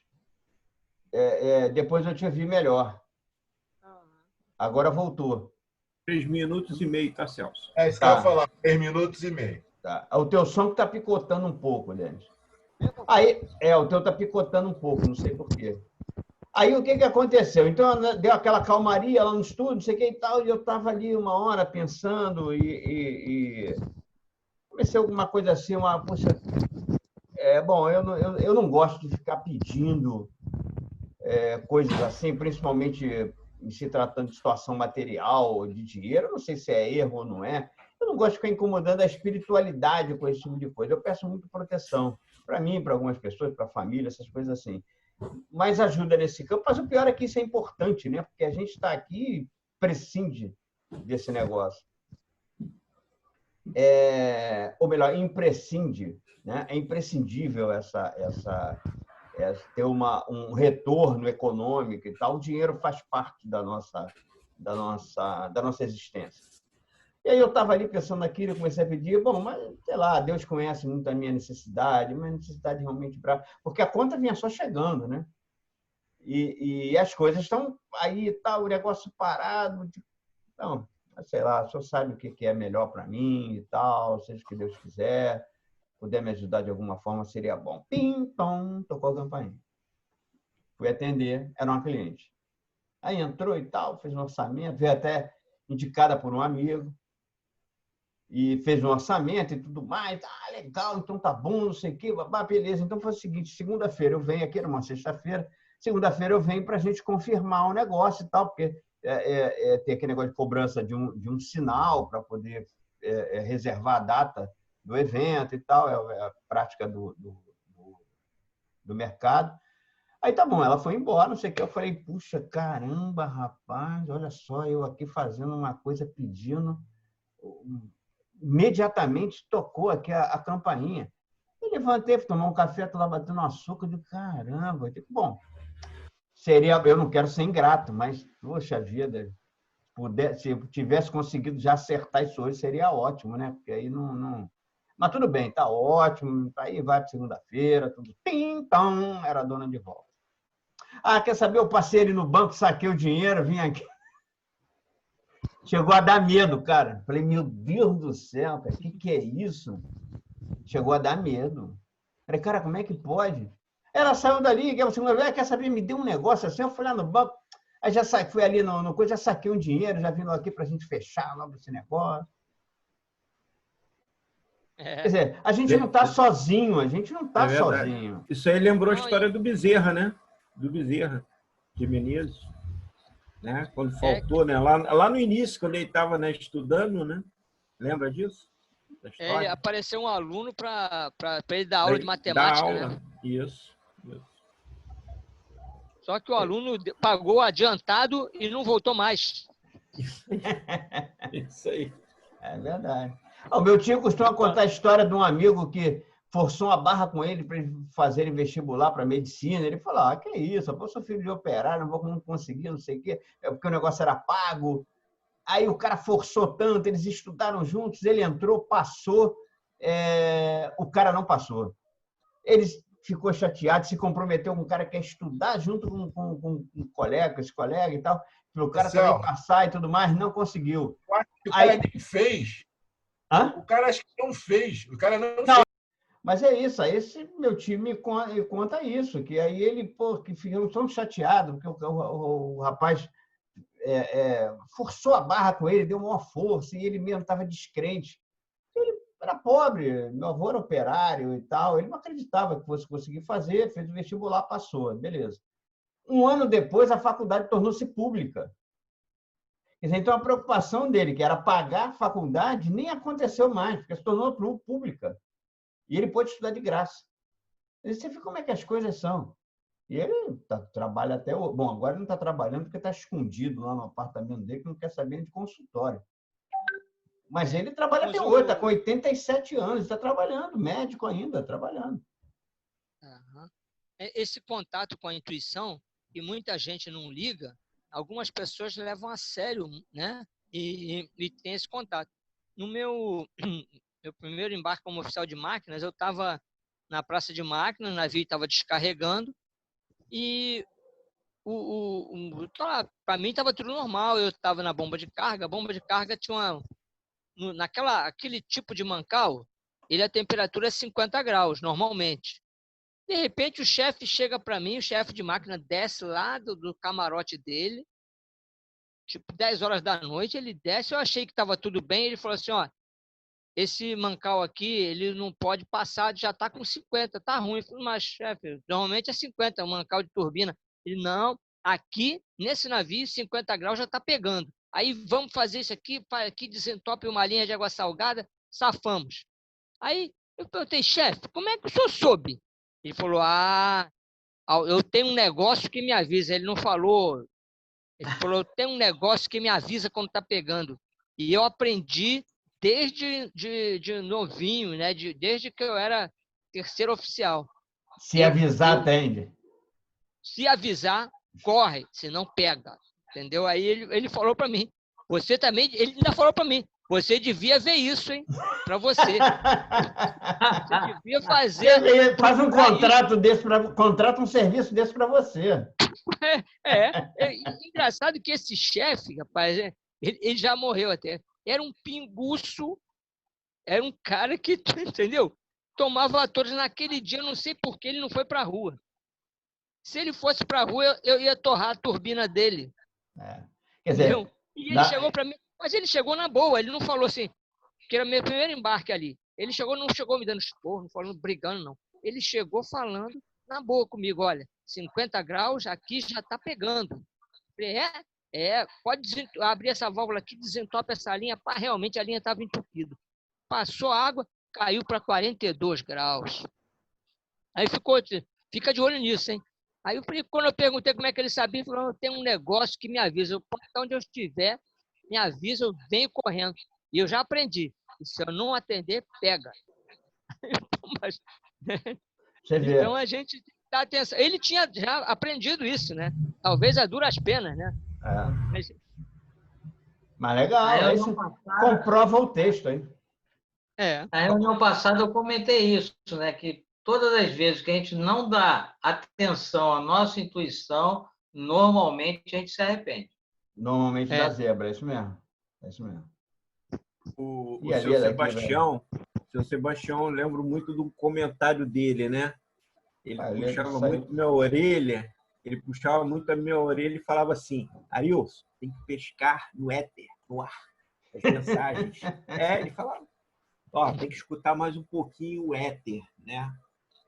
eu te vi melhor. Agora voltou.
3 minutos e meio, tá, Celso?
Isso que eu ia falar, 3 minutos e meio.
Tá. O teu som está picotando um pouco, Denis. Aí, o teu está picotando um pouco, não sei por quê. Aí, o que aconteceu? Então, deu aquela calmaria lá no estúdio, não sei o que e tal, e eu estava ali uma hora pensando e comecei alguma coisa assim, puxa, bom, eu não gosto de ficar pedindo coisas assim, principalmente se tratando de situação material, de dinheiro, eu não sei se é erro ou não é. Eu não gosto de ficar incomodando a espiritualidade com esse tipo de coisa. Eu peço muito proteção para mim, para algumas pessoas, para a família, essas coisas assim. Mas ajuda nesse campo. Mas o pior é que isso é importante, né? Porque a gente está aqui e prescinde desse negócio. Ou melhor, imprescinde, né? É imprescindível ter um retorno econômico e tal. O dinheiro faz parte da nossa existência. E aí eu estava ali pensando naquilo, eu comecei a pedir, bom, mas sei lá, Deus conhece muito a minha necessidade, uma necessidade realmente brava, porque a conta vinha só chegando, né? E as coisas estão aí, tá, o negócio parado. Então, sei lá, o senhor sabe o que é melhor para mim e tal, seja o que Deus quiser. Puder me ajudar de alguma forma, seria bom. Pim, tom, tocou a campainha. Fui atender, era uma cliente. Aí entrou e tal, fez um orçamento, veio até indicada por um amigo, e fez um orçamento e tudo mais. Legal, então tá bom, não sei o quê, beleza. Então foi o seguinte, segunda-feira eu venho aqui, era uma sexta-feira, segunda-feira eu venho para a gente confirmar o negócio e tal, porque tem aquele negócio de cobrança de um sinal para poder reservar a data do evento e tal, é a prática do mercado. Aí tá bom, ela foi embora, não sei o que. Eu falei, puxa, caramba, rapaz, olha só, eu aqui fazendo uma coisa, pedindo. Imediatamente tocou aqui a campainha. Eu levantei, fui tomar um café, estou lá batendo açúcar, de caramba. Eu digo, bom, eu não quero ser ingrato, mas, poxa vida, se eu tivesse conseguido já acertar isso hoje, seria ótimo, né? Porque aí não... Mas tudo bem, tá ótimo, aí vai para segunda-feira, tudo pim-pam, era a dona de volta. Quer saber? Eu passei ali no banco, saquei o dinheiro, vim aqui. Chegou a dar medo, cara. Falei, meu Deus do céu, cara, o que é isso? Chegou a dar medo. Falei, cara, como é que pode? Ela saiu dali, quer saber? Me deu um negócio assim, eu fui lá no banco, aí já fui ali no coisa, já saquei um dinheiro, já vim aqui para a gente fechar logo esse negócio. Quer dizer, a gente não está sozinho, a gente não está sozinho.
Isso aí lembrou a história do Bezerra, né? Do Bezerra, de Menezes. Né? Quando faltou, né? Lá no início, quando ele estava, né, estudando, né? Lembra disso?
Apareceu um aluno para ele dar aula de matemática,
dar aula.
Né?
Isso.
Só que o aluno pagou adiantado e não voltou mais.
Isso aí.
É verdade. O meu tio costuma contar a história de um amigo que forçou uma barra com ele para fazerem vestibular para medicina. Ele falou: que é isso? Eu sou filho de operário, não conseguir, não sei o quê, porque o negócio era pago. Aí o cara forçou tanto, eles estudaram juntos, ele entrou, passou, o cara não passou. Ele ficou chateado, se comprometeu com um cara que quer estudar junto com um colega, esse colega e tal. O cara também passar e tudo mais, não conseguiu.
Eu acho que o cara nem fez.
Hã?
O cara acho que não fez. O cara não
fez.
fez.
Mas é isso, aí esse meu time conta isso, que aí ele, que ficou tão chateado, porque o rapaz forçou a barra com ele, deu maior força, e ele mesmo estava descrente. Ele era pobre, meu avô era operário e tal, ele não acreditava que fosse conseguir fazer, fez o vestibular, passou, beleza. Um ano depois, a faculdade tornou-se pública. Quer dizer, então, a preocupação dele, que era pagar a faculdade, nem aconteceu mais, porque se tornou pública. E ele pôde estudar de graça. E você vê como é que as coisas são. E ele trabalha até... Bom, agora não está trabalhando porque está escondido lá no apartamento dele, que não quer saber de consultório. Mas ele trabalha até hoje, está com 87 anos, está trabalhando, médico ainda, trabalhando.
Esse contato com a intuição, que muita gente não liga, algumas pessoas levam a sério, né? E tem esse contato. No meu primeiro embarque como oficial de máquinas, eu estava na praça de máquinas, o navio estava descarregando e para mim estava tudo normal. Eu estava na bomba de carga. A bomba de carga tinha aquele tipo de mancal, a temperatura é 50 graus, normalmente. De repente, o chefe chega para mim, o chefe de máquina desce lá do camarote dele, tipo 10 horas da noite, ele desce, eu achei que estava tudo bem, ele falou assim, esse mancal aqui, ele não pode passar, já está com 50, tá ruim. Eu falei, mas chefe, normalmente é 50, um mancal de turbina. Ele, não, aqui, nesse navio, 50 graus já está pegando. Aí vamos fazer isso aqui, desentope uma linha de água salgada, safamos. Aí eu perguntei, chefe, como é que o senhor soube? Ele falou, eu tenho um negócio que me avisa. Ele não falou, ele falou, eu tenho um negócio que me avisa quando está pegando. E eu aprendi desde de novinho, né? Desde que eu era terceiro oficial.
Se avisar, atende.
Se avisar, corre, senão pega. Entendeu? Aí ele falou para mim, você também, ele ainda falou para mim, você devia ver isso, hein? Para você. Você devia fazer.
Faz um contrato desse, contrata um serviço desse para você.
Engraçado que esse chefe, rapaz, ele já morreu até. Era um pinguço, era um cara que, entendeu? Tomava todos naquele dia, eu não sei por que ele não foi para a rua. Se ele fosse para a rua, eu ia torrar a turbina dele.
Quer dizer,
e ele chegou para mim, mas ele chegou na boa, ele não falou assim, que era meu primeiro embarque ali. Ele não chegou me dando esporro, não falando, brigando, não. Ele chegou falando na boa comigo, olha, 50 graus aqui já está pegando. Eu falei, pode abrir essa válvula aqui, desentope essa linha. Pá, realmente a linha estava entupida. Passou a água, caiu para 42 graus. Aí fica de olho nisso, hein? Aí quando eu perguntei como é que ele sabia, ele falou, tem um negócio que me avisa. Eu posso estar onde eu estiver, me avisa, eu venho correndo. E eu já aprendi. E se eu não atender, pega. Então a gente dá atenção. Ele tinha já aprendido isso, né? Talvez a duras penas, né?
Mas legal, isso comprova o texto, hein?
Na reunião passada eu comentei isso, né? Que todas as vezes que a gente não dá atenção à nossa intuição, normalmente a gente se arrepende.
Normalmente dá zebra, é isso mesmo. É isso mesmo.
O seu Sebastião, eu lembro muito do comentário dele, né? Ele puxava muito minha orelha, e falava assim, Arilson, tem que pescar no éter, no ar, as mensagens. Ele falava, tem que escutar mais um pouquinho o éter, né?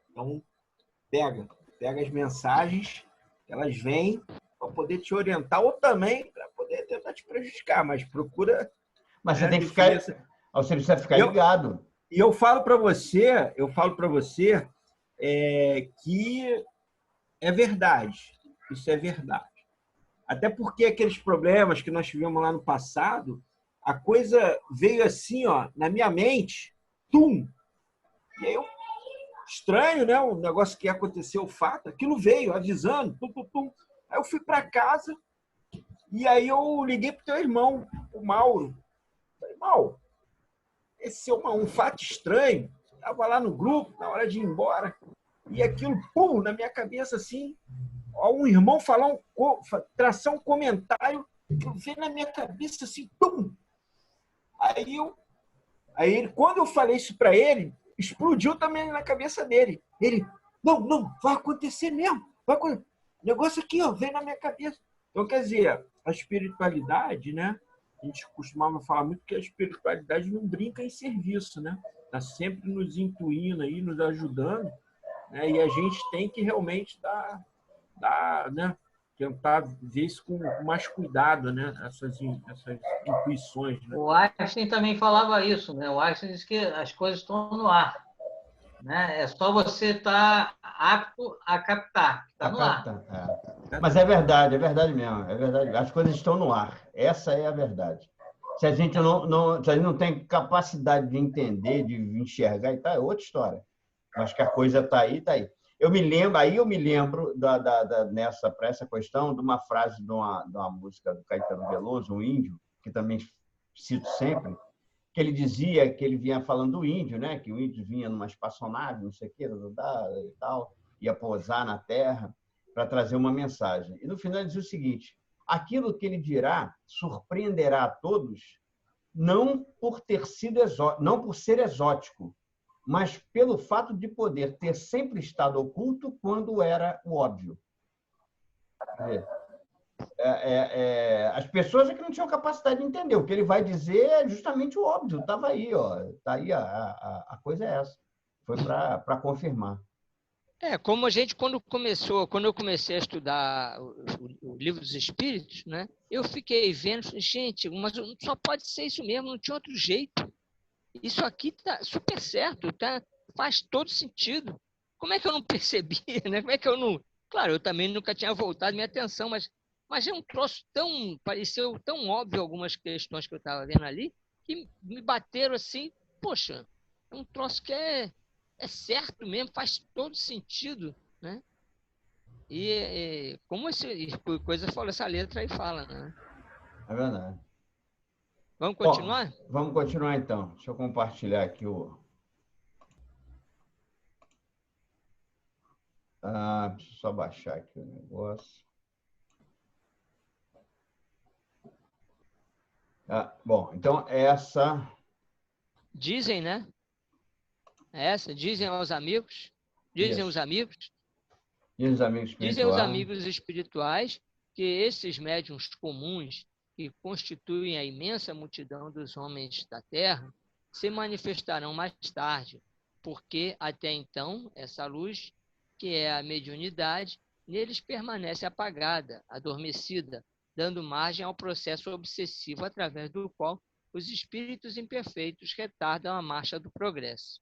Então, pega as mensagens, elas vêm para poder te orientar ou também para poder tentar te prejudicar, mas procura...
Mas você tem que ficar... Você precisa ficar ligado.
E eu falo para você que é verdade. Isso é verdade. Até porque aqueles problemas que nós tivemos lá no passado, a coisa veio assim, ó, na minha mente, tum! E aí eu, estranho, né? O negócio que aconteceu, o fato, aquilo veio avisando, tum, tum, tum. Aí eu fui para casa e aí eu liguei pro teu irmão, o Mauro. Falei, Mauro, esse é um fato estranho. Estava lá no grupo, na hora de ir embora, e aquilo, pum, na minha cabeça assim, um irmão falar traçar um comentário, que veio na minha cabeça assim, pum! Aí quando eu falei isso para ele, explodiu também na cabeça dele. Ele, não, vai acontecer mesmo. Vai acontecer. O negócio aqui, ó, veio na minha cabeça. Então, quer dizer, a espiritualidade, né? A gente costumava falar muito que a espiritualidade não brinca em serviço, né? Está sempre nos intuindo aí, nos ajudando, né? E a gente tem que realmente né? Tentar ver isso com mais cuidado, né? Essas intuições. Né?
O Einstein também falava isso, né? O Einstein disse que as coisas estão no ar, né? É só você estar apto a captar, está no ar.
É. Mas é verdade mesmo, é verdade. As coisas estão no ar. Essa é a verdade. Se a gente não tem capacidade de entender, de enxergar, e tá, é outra história. Mas que a coisa está aí, está aí. Eu me lembro para essa questão de uma frase de uma música do Caetano Veloso, um índio, que também cito sempre, que ele dizia que ele vinha falando do índio, né? Que o índio vinha numa espaçonave, não sei o quê, e tal, ia pousar na Terra para trazer uma mensagem. E no final ele dizia o seguinte: aquilo que ele dirá surpreenderá a todos, não por ser exótico, mas pelo fato de poder ter sempre estado oculto quando era o óbvio. As pessoas é que não tinham capacidade de entender. O que ele vai dizer é justamente o óbvio. Estava aí, ó. Tá aí, a coisa é essa. Foi para confirmar.
Como a gente, quando eu comecei a estudar o Livro dos Espíritos, né, eu fiquei vendo, gente, mas só pode ser isso mesmo, não tinha outro jeito. Isso aqui tá super certo, faz todo sentido. Como é que eu não percebi, né? Como é que eu não... Claro, eu também nunca tinha voltado minha atenção, mas é um troço pareceu tão óbvio algumas questões que eu estava vendo ali, que me bateram assim, poxa, é um troço que é certo mesmo, faz todo sentido, né? E como coisa fala, essa letra aí fala, né?
É verdade.
Vamos continuar?
Bom, vamos continuar então. Deixa eu compartilhar aqui preciso só baixar aqui o negócio. Bom, então essa...
Dizem, né? Dizem aos amigos, dizem os amigos, dizem os amigos espirituais que esses médiuns comuns que constituem a imensa multidão dos homens da Terra se manifestarão mais tarde, porque até então essa luz, que é a mediunidade, neles permanece apagada, adormecida, dando margem ao processo obsessivo através do qual os espíritos imperfeitos retardam a marcha do progresso.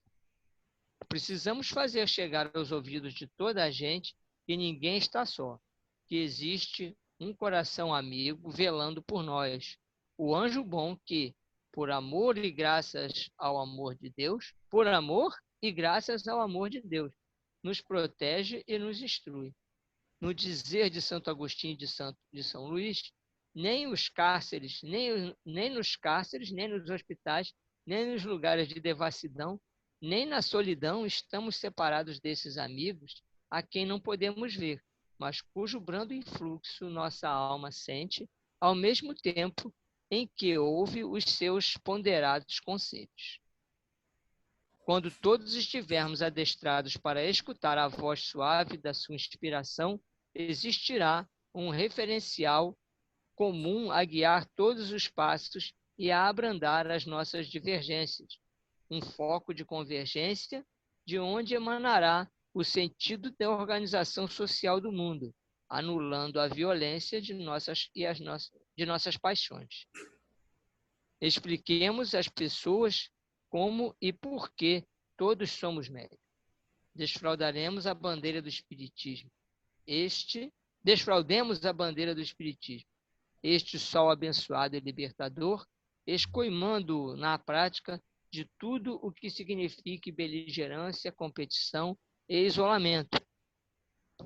Precisamos fazer chegar aos ouvidos de toda a gente que ninguém está só, que existe um coração amigo velando por nós, o anjo bom que, por amor e graças ao amor de Deus, nos protege e nos instrui. No dizer de Santo Agostinho de São Luís, nem nos cárceres, nem nos hospitais, nem nos lugares de devassidão, nem na solidão estamos separados desses amigos a quem não podemos ver, mas cujo brando influxo nossa alma sente, ao mesmo tempo em que ouve os seus ponderados conselhos. Quando todos estivermos adestrados para escutar a voz suave da sua inspiração, existirá um referencial comum a guiar todos os passos e a abrandar as nossas divergências, um foco de convergência de onde emanará o sentido da organização social do mundo, anulando a violência de nossas paixões. Expliquemos às pessoas como e por que todos somos médiuns. Desfraudaremos a bandeira do Espiritismo. Este Desfraudemos a bandeira do Espiritismo, este sol abençoado e libertador, escoimando na prática de tudo o que signifique beligerância, competição e isolamento,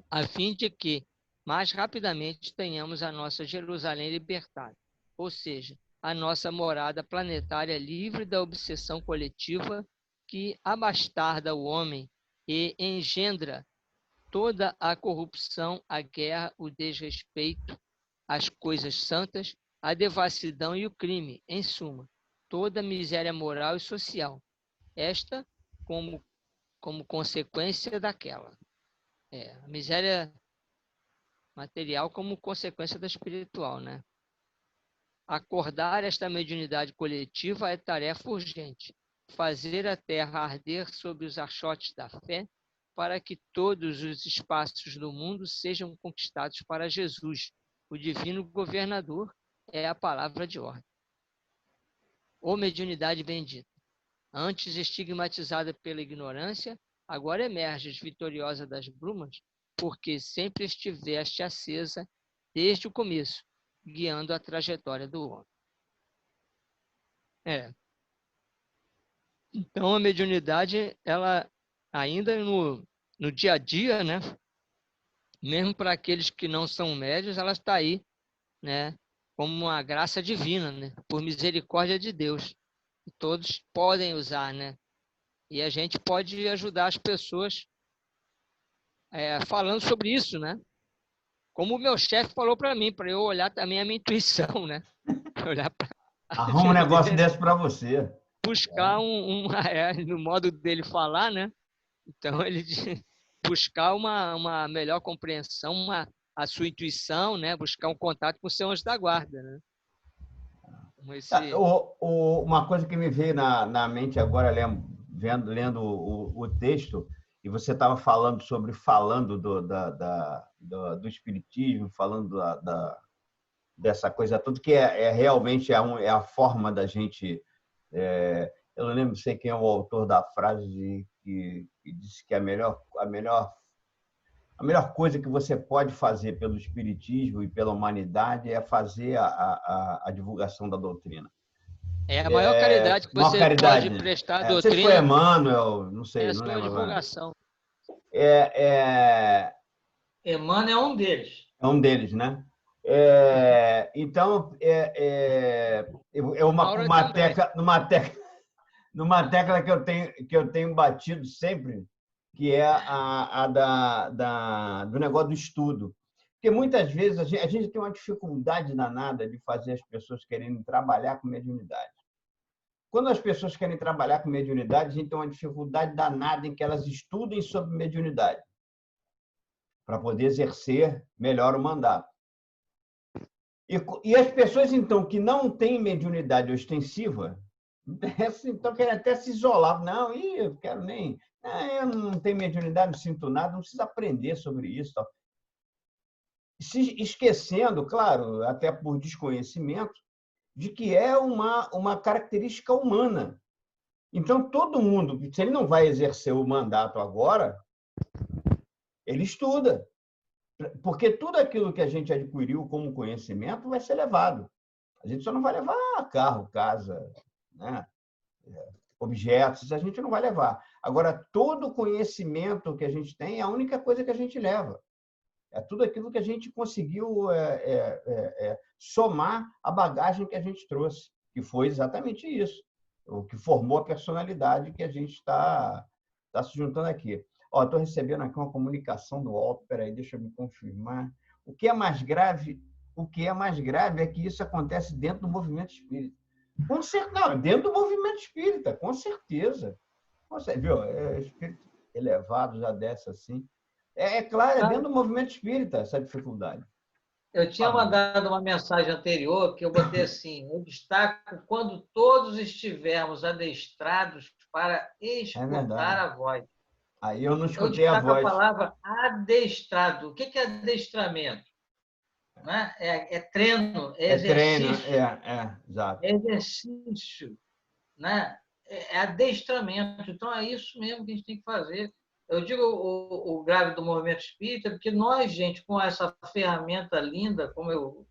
a fim de que, mais rapidamente, tenhamos a nossa Jerusalém libertada, ou seja, a nossa morada planetária livre da obsessão coletiva que abastarda o homem e engendra toda a corrupção, a guerra, o desrespeito, as coisas santas, a devassidão e o crime, em suma, toda a miséria moral e social, esta como consequência daquela. A miséria material como consequência da espiritual, né? Acordar esta mediunidade coletiva é tarefa urgente. Fazer a terra arder sob os achotes da fé, para que todos os espaços do mundo sejam conquistados para Jesus, o divino governador, é a palavra de ordem. Ô mediunidade bendita, antes estigmatizada pela ignorância, agora emerges vitoriosa das brumas, porque sempre estiveste acesa desde o começo, guiando a trajetória do homem. Então, a mediunidade, ela ainda no dia a dia, né? Mesmo para aqueles que não são médios, ela está aí, né? Como uma graça divina, né? Por misericórdia de Deus. E todos podem usar, né? E a gente pode ajudar as pessoas falando sobre isso, né? Como o meu chefe falou para mim, para eu olhar também a minha intuição, né? Olhar pra...
Arruma um negócio desse para você.
Buscar no modo dele falar, né? Então, ele buscar uma melhor compreensão, a sua intuição, né? Buscar um contato com o seu anjo da guarda, né?
Uma coisa que me veio na mente agora, lendo o texto, e você estava falando do espiritismo, falando dessa coisa toda, que realmente é a forma da gente... eu não lembro, sei quem é o autor da frase que disse que a melhor coisa que você pode fazer pelo espiritismo e pela humanidade é fazer a divulgação da doutrina.
É a maior caridade que você pode prestar à doutrina.
Não sei se foi Emmanuel, não sei, não lembro.
Divulgação.
Emmanuel é um deles.
É um deles, né? Então, numa tecla que eu tenho batido sempre, que é do negócio do estudo. Porque muitas vezes a gente tem uma dificuldade danada de fazer as pessoas quererem trabalhar com mediunidade. Quando as pessoas querem trabalhar com mediunidade, a gente tem uma dificuldade danada em que elas estudem sobre mediunidade, para poder exercer melhor o mandato. E as pessoas, então, que não têm mediunidade ostensiva, então querem até se isolar. Não, eu quero nem... eu não tenho mediunidade, não sinto nada, não preciso aprender sobre isso. Se esquecendo, claro, até por desconhecimento, de que é uma característica humana. Então, todo mundo, se ele não vai exercer o mandato agora, ele estuda. Porque tudo aquilo que a gente adquiriu como conhecimento vai ser levado. A gente só não vai levar carro, casa, né? Objetos, a gente não vai levar. Agora, todo conhecimento que a gente tem é a única coisa que a gente leva. É tudo aquilo que a gente conseguiu somar à bagagem que a gente trouxe, que foi exatamente isso, o que formou a personalidade que a gente está se juntando aqui. Estou recebendo aqui uma comunicação do Alto, peraí, deixa eu me confirmar. O que é mais grave é que isso acontece dentro do movimento espírita. Não, dentro do movimento espírita, com certeza. Você viu? Espírito elevado já desce assim. Claro, é dentro do movimento espírita essa dificuldade.
Eu tinha mandado uma mensagem anterior que eu botei assim: eu destaco quando todos estivermos adestrados para escutar a voz.
Aí eu não escutei a voz.
A palavra adestrado. O que é adestramento? Né? É treino, é exercício.
Treino, exato.
É exercício, né? É adestramento. Então, é isso mesmo que a gente tem que fazer. Eu digo o grave do movimento espírita, porque nós, gente, com essa ferramenta linda, como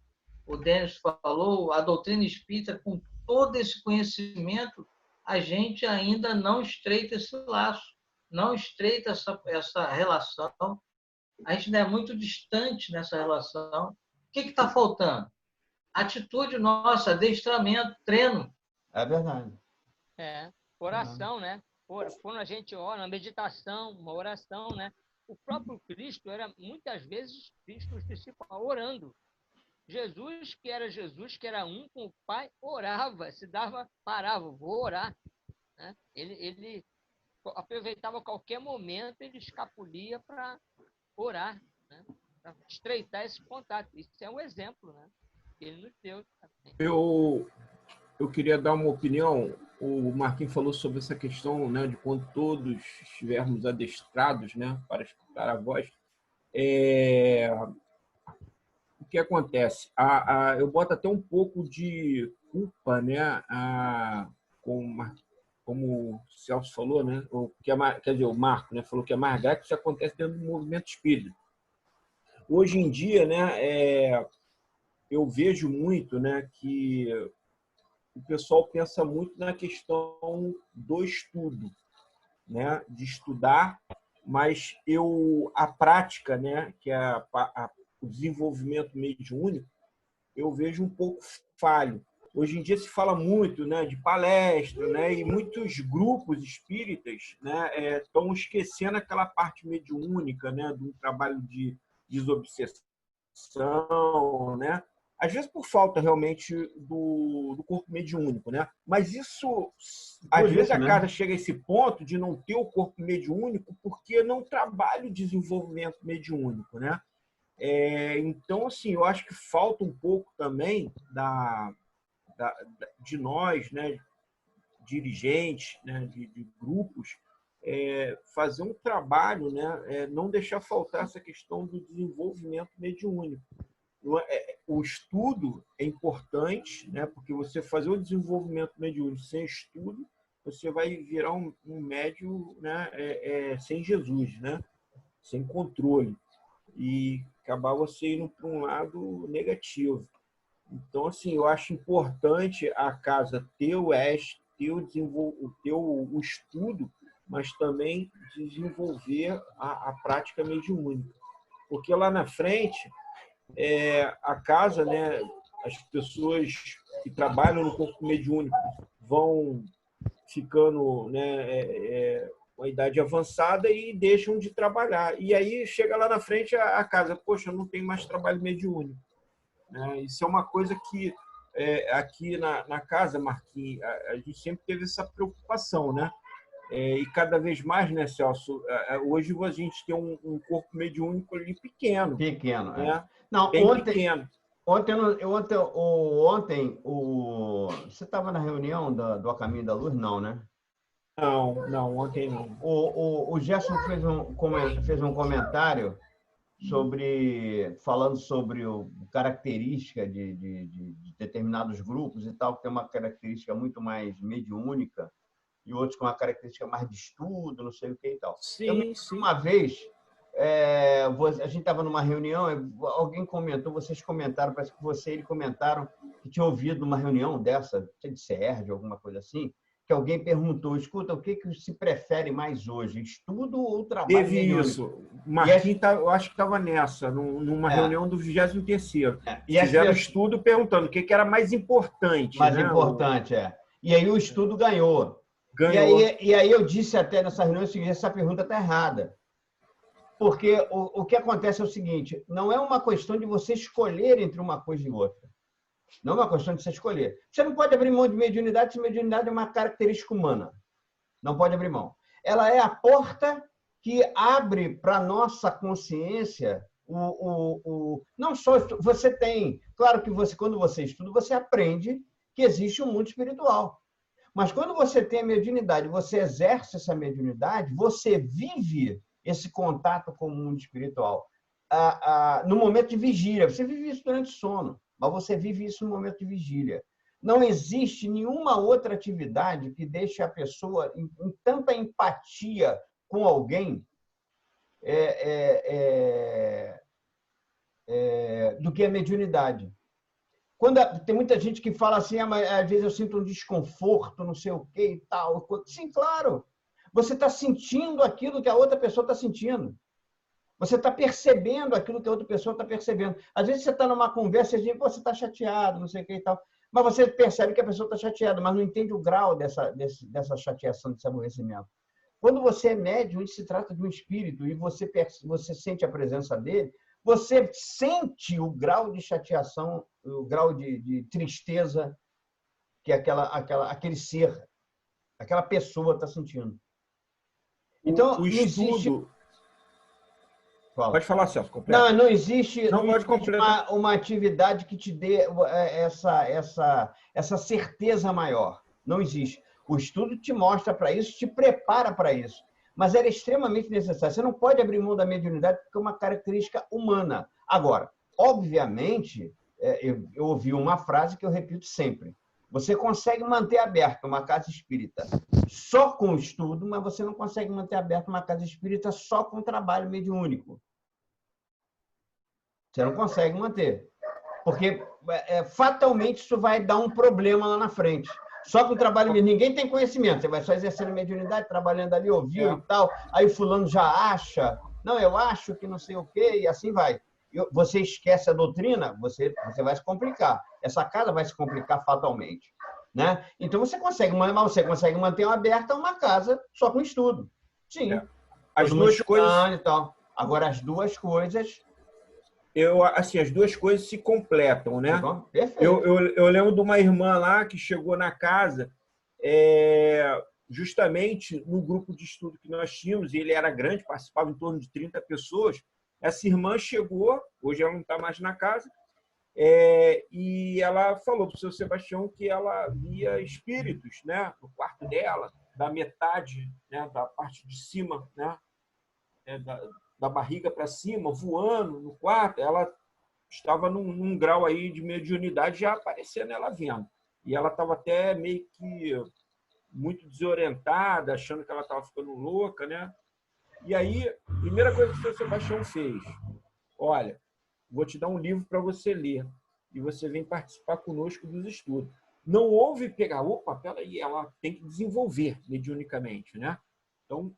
o Denis falou, a doutrina espírita, com todo esse conhecimento, a gente ainda não estreita esse laço, não estreita essa relação. A gente ainda é muito distante nessa relação. O que está faltando? Atitude nossa, adestramento, treino.
É verdade.
Oração, né? Quando a gente ora, uma meditação, uma oração, né? O próprio Cristo era, muitas vezes, Cristo os discípulos orando. Jesus, que era um com o Pai, orava, parava, vou orar. Né? Ele aproveitava qualquer momento, ele escapulia para orar, né? Para estreitar esse contato. Isso é um exemplo, né? Que ele nos deu.
Eu queria dar uma opinião. O Marquinhos falou sobre essa questão, né, de quando todos estivermos adestrados, né, para escutar a voz. O que acontece? Eu boto até um pouco de culpa, né, como o Celso falou, né, quer dizer, o Marco, né, falou que é mais grave que isso acontece dentro do movimento espírita. Hoje em dia, né, eu vejo muito, né, que o pessoal pensa muito na questão do estudo, né, de estudar, mas a prática, né, que é o desenvolvimento mediúnico, eu vejo um pouco falho. Hoje em dia se fala muito, né, de palestra, né, e muitos grupos espíritas, né, estão esquecendo aquela parte mediúnica, né, de um trabalho de desobsessão, né, às vezes por falta realmente do corpo mediúnico, né? Mas isso, às vezes a casa chega a esse ponto de não ter o corpo mediúnico porque não trabalha o desenvolvimento mediúnico, né? Então, assim, eu acho que falta um pouco também de nós, né, dirigentes, né, de grupos, fazer um trabalho, né, não deixar faltar essa questão do desenvolvimento mediúnico. O estudo é importante, né, porque você fazer o desenvolvimento mediúnico sem estudo, você vai virar um médium, né, sem Jesus, né, sem controle, e acabar você indo para um lado negativo. Então, assim, eu acho importante a casa ter o estudo, mas também desenvolver a prática mediúnica. Porque lá na frente, a casa, né, as pessoas que trabalham no corpo mediúnico vão ficando, né, com a idade avançada e deixam de trabalhar. E aí chega lá na frente a casa, poxa, não tem mais trabalho mediúnico. Isso é uma coisa que aqui na casa, Marquinhos, a gente sempre teve essa preocupação, né? E cada vez mais, né, Celso? Hoje a gente tem um corpo mediúnico ali pequeno.
Pequeno,
né?
Não,
bem pequeno.
Ontem, você estava na reunião do A Caminho da Luz? Não, né?
Não, ontem não.
O Gerson fez um comentário falando sobre característica de determinados grupos e tal, que tem uma característica muito mais mediúnica e outros com uma característica mais de estudo, não sei o que e tal.
Sim.
Uma vez, a gente estava numa reunião, alguém comentou, vocês comentaram, parece que ele comentaram que tinha ouvido numa reunião dessa, de CERD, alguma coisa assim, que alguém perguntou, escuta, o que se prefere mais hoje, estudo ou trabalho mediúnico?
Teve isso. Marquinhos, eu acho que estava nessa, numa reunião do 23º. Fizeram estudo perguntando o que era mais importante.
Mais importante, E aí o estudo ganhou. E aí eu disse até nessa reunião o seguinte, essa pergunta está errada. Porque o que acontece é o seguinte, não é uma questão de você escolher entre uma coisa e outra. Não é uma questão de você escolher. Você não pode abrir mão de mediunidade, se mediunidade é uma característica humana. Não pode abrir mão. Ela é a porta que abre para a nossa consciência não só você tem. Claro que quando você estuda, você aprende que existe um mundo espiritual. Mas quando você tem a mediunidade, você exerce essa mediunidade, você vive esse contato com o mundo espiritual. No momento de vigília, você vive isso durante o sono, mas você vive isso no momento de vigília. Não existe nenhuma outra atividade que deixe a pessoa em tanta empatia com alguém do que a mediunidade. Tem muita gente que fala assim, mas às vezes eu sinto um desconforto, não sei o quê e tal. Sim, claro. Você está sentindo aquilo que a outra pessoa está sentindo. Você está percebendo aquilo que a outra pessoa está percebendo. Às vezes você está numa conversa e diz, você está chateado, não sei o que e tal. Mas você percebe que a pessoa está chateada, mas não entende o grau dessa chateação, desse aborrecimento. Quando você é médium, isso se trata de um espírito e você sente a presença dele, você sente o grau de chateação, o grau de tristeza que aquele ser, aquela pessoa está sentindo. Então,
o estudo... Pode falar, Celso, completa.
Não existe,
não pode completar.
uma atividade que te dê essa certeza maior. Não existe. O estudo te mostra para isso, te prepara para isso. Mas era extremamente necessário. Você não pode abrir mão da mediunidade porque é uma característica humana. Agora, obviamente, eu ouvi uma frase que eu repito sempre. Você consegue manter aberta uma casa espírita só com estudo, mas você não consegue manter aberta uma casa espírita só com trabalho mediúnico. Você não consegue manter. Porque fatalmente isso vai dar um problema lá na frente. Só com o trabalho mediúnico. Ninguém tem conhecimento. Você vai só exercendo mediunidade, trabalhando ali, ouviu e tal. Aí o fulano já acha. Não, eu acho que não sei o quê, e assim vai. Você esquece a doutrina, você vai se complicar. Essa casa vai se complicar fatalmente. Né? Então você consegue manter aberta uma casa só com estudo. Sim.
As duas coisas...
E tal. Agora, as duas coisas...
as duas coisas se completam, né?
Perfeito.
Eu lembro de uma irmã lá que chegou na casa, justamente no grupo de estudo que nós tínhamos, e ele era grande, participava em torno de 30 pessoas. Essa irmã chegou, hoje ela não está mais na casa, e ela falou para o seu Sebastião que ela via espíritos, né, no quarto dela, da metade, né, da parte de cima, né, da barriga para cima, voando no quarto. Ela estava num grau aí de mediunidade já aparecendo ela vendo. E ela estava até meio que muito desorientada, achando que ela estava ficando louca, né? E aí, a primeira coisa que o seu Sebastião fez, olha, vou te dar um livro para você ler e você vem participar conosco dos estudos. Não houve pegar, opa, peraí, ela tem que desenvolver mediunicamente, né? Então,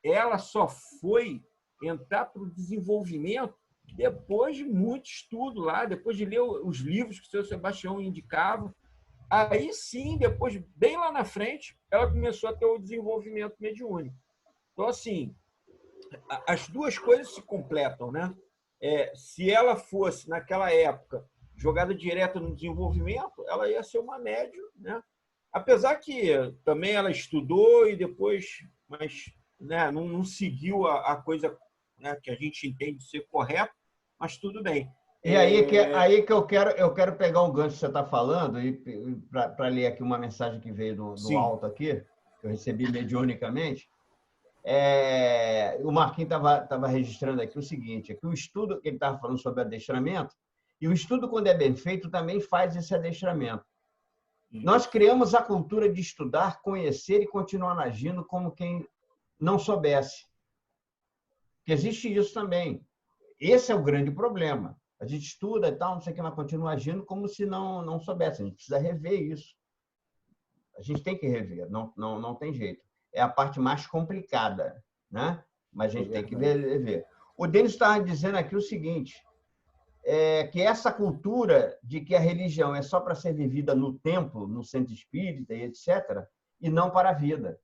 ela só foi entrar para o desenvolvimento depois de muito estudo lá, depois de ler os livros que o seu Sebastião indicava. Aí sim, depois, bem lá na frente, ela começou a ter o desenvolvimento mediúnico. Então, assim, as duas coisas se completam, né? Se ela fosse, naquela época, jogada direta no desenvolvimento, ela ia ser uma médium, né? Apesar que também ela estudou e depois, mas, né, não seguiu a coisa, né, que a gente entende ser correta, mas tudo bem.
E aí que eu quero pegar um gancho que você está falando e para ler aqui uma mensagem que veio do alto aqui, que eu recebi mediunicamente. O Marquinhos estava registrando aqui o seguinte, que o estudo que ele estava falando sobre adestramento, e o estudo, quando é bem feito, também faz esse adestramento. Nós criamos a cultura de estudar, conhecer e continuar agindo como quem não soubesse. Porque existe isso também. Esse é o grande problema. A gente estuda e tal, não sei o que, mas continua agindo como se não soubesse. A gente precisa rever isso. A gente tem que rever, não tem jeito. É a parte mais complicada, né? Mas a gente tem que ver. O Denis estava dizendo aqui o seguinte, que essa cultura de que a religião é só para ser vivida no templo, no centro espírita e etc., e não para a vida.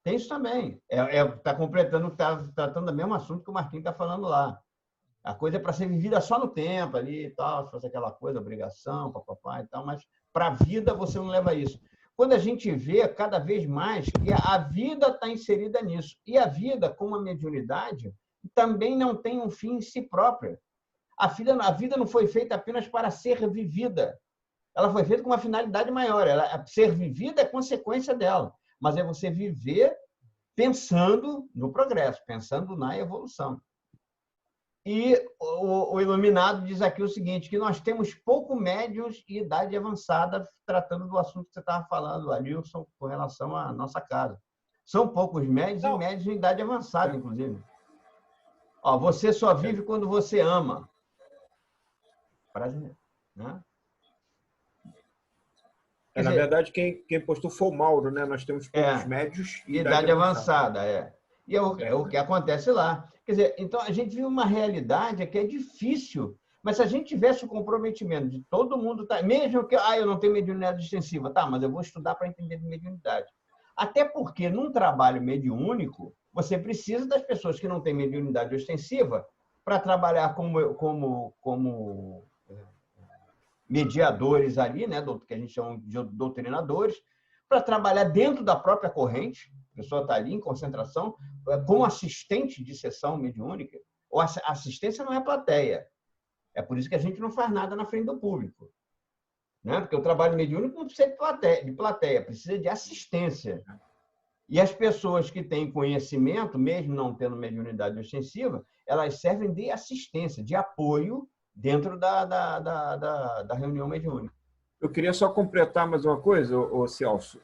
Tem isso também. Está completando, está tratando do mesmo assunto que o Marquinhos está falando lá. A coisa é para ser vivida só no tempo ali e tal, se fosse aquela coisa, obrigação, papapá e tal, mas para a vida você não leva isso. Quando a gente vê cada vez mais que a vida está inserida nisso. E a vida, como a mediunidade, também não tem um fim em si própria. A vida não foi feita apenas para ser vivida. Ela foi feita com uma finalidade maior. Ser vivida é consequência dela. Mas é você viver pensando no progresso, pensando na evolução. E o Iluminado diz aqui o seguinte, que nós temos pouco médios e idade avançada, tratando do assunto que você estava falando, Adilson, com relação à nossa casa. São poucos médios e médios em idade avançada, inclusive. Ó, você só vive quando você ama. Frase, né?
Na verdade, quem postou foi o Mauro, né? Nós temos pontos médios e
idade avançada. E é o que acontece lá. Quer dizer, então a gente vive uma realidade que é difícil, mas se a gente tivesse o comprometimento de todo mundo, mesmo que eu não tenho mediunidade extensiva, tá, mas eu vou estudar para entender de mediunidade. Até porque, num trabalho mediúnico, você precisa das pessoas que não têm mediunidade extensiva para trabalhar como mediadores ali, né, que a gente chama de doutrinadores, para trabalhar dentro da própria corrente. A pessoa está ali em concentração, como assistente de sessão mediúnica. Ou assistência não é plateia. É por isso que a gente não faz nada na frente do público. Né? Porque o trabalho mediúnico não precisa de plateia, precisa de assistência. E as pessoas que têm conhecimento, mesmo não tendo mediunidade ostensiva, elas servem de assistência, de apoio dentro da reunião mediúnica.
Eu queria só completar mais uma coisa, Celso.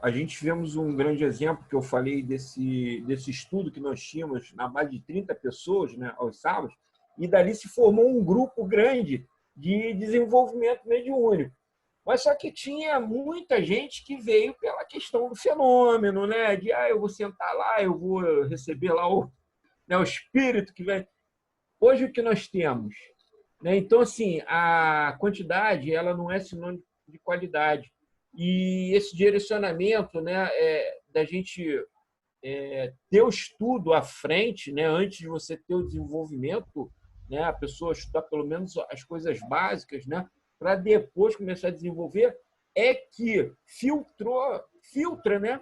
A gente tivemos um grande exemplo, que eu falei desse estudo que nós tínhamos na base de 30 pessoas, né, aos sábados, e dali se formou um grupo grande de desenvolvimento mediúnico. Mas só que tinha muita gente que veio pela questão do fenômeno, né? De eu vou sentar lá, eu vou receber lá o espírito que vem. Hoje o que nós temos? Né? Então, assim, a quantidade ela não é sinônimo de qualidade. E esse direcionamento, né, da gente ter o estudo à frente, né, antes de você ter o desenvolvimento, né, a pessoa estudar pelo menos as coisas básicas, né, para depois começar a desenvolver, é que filtra, né?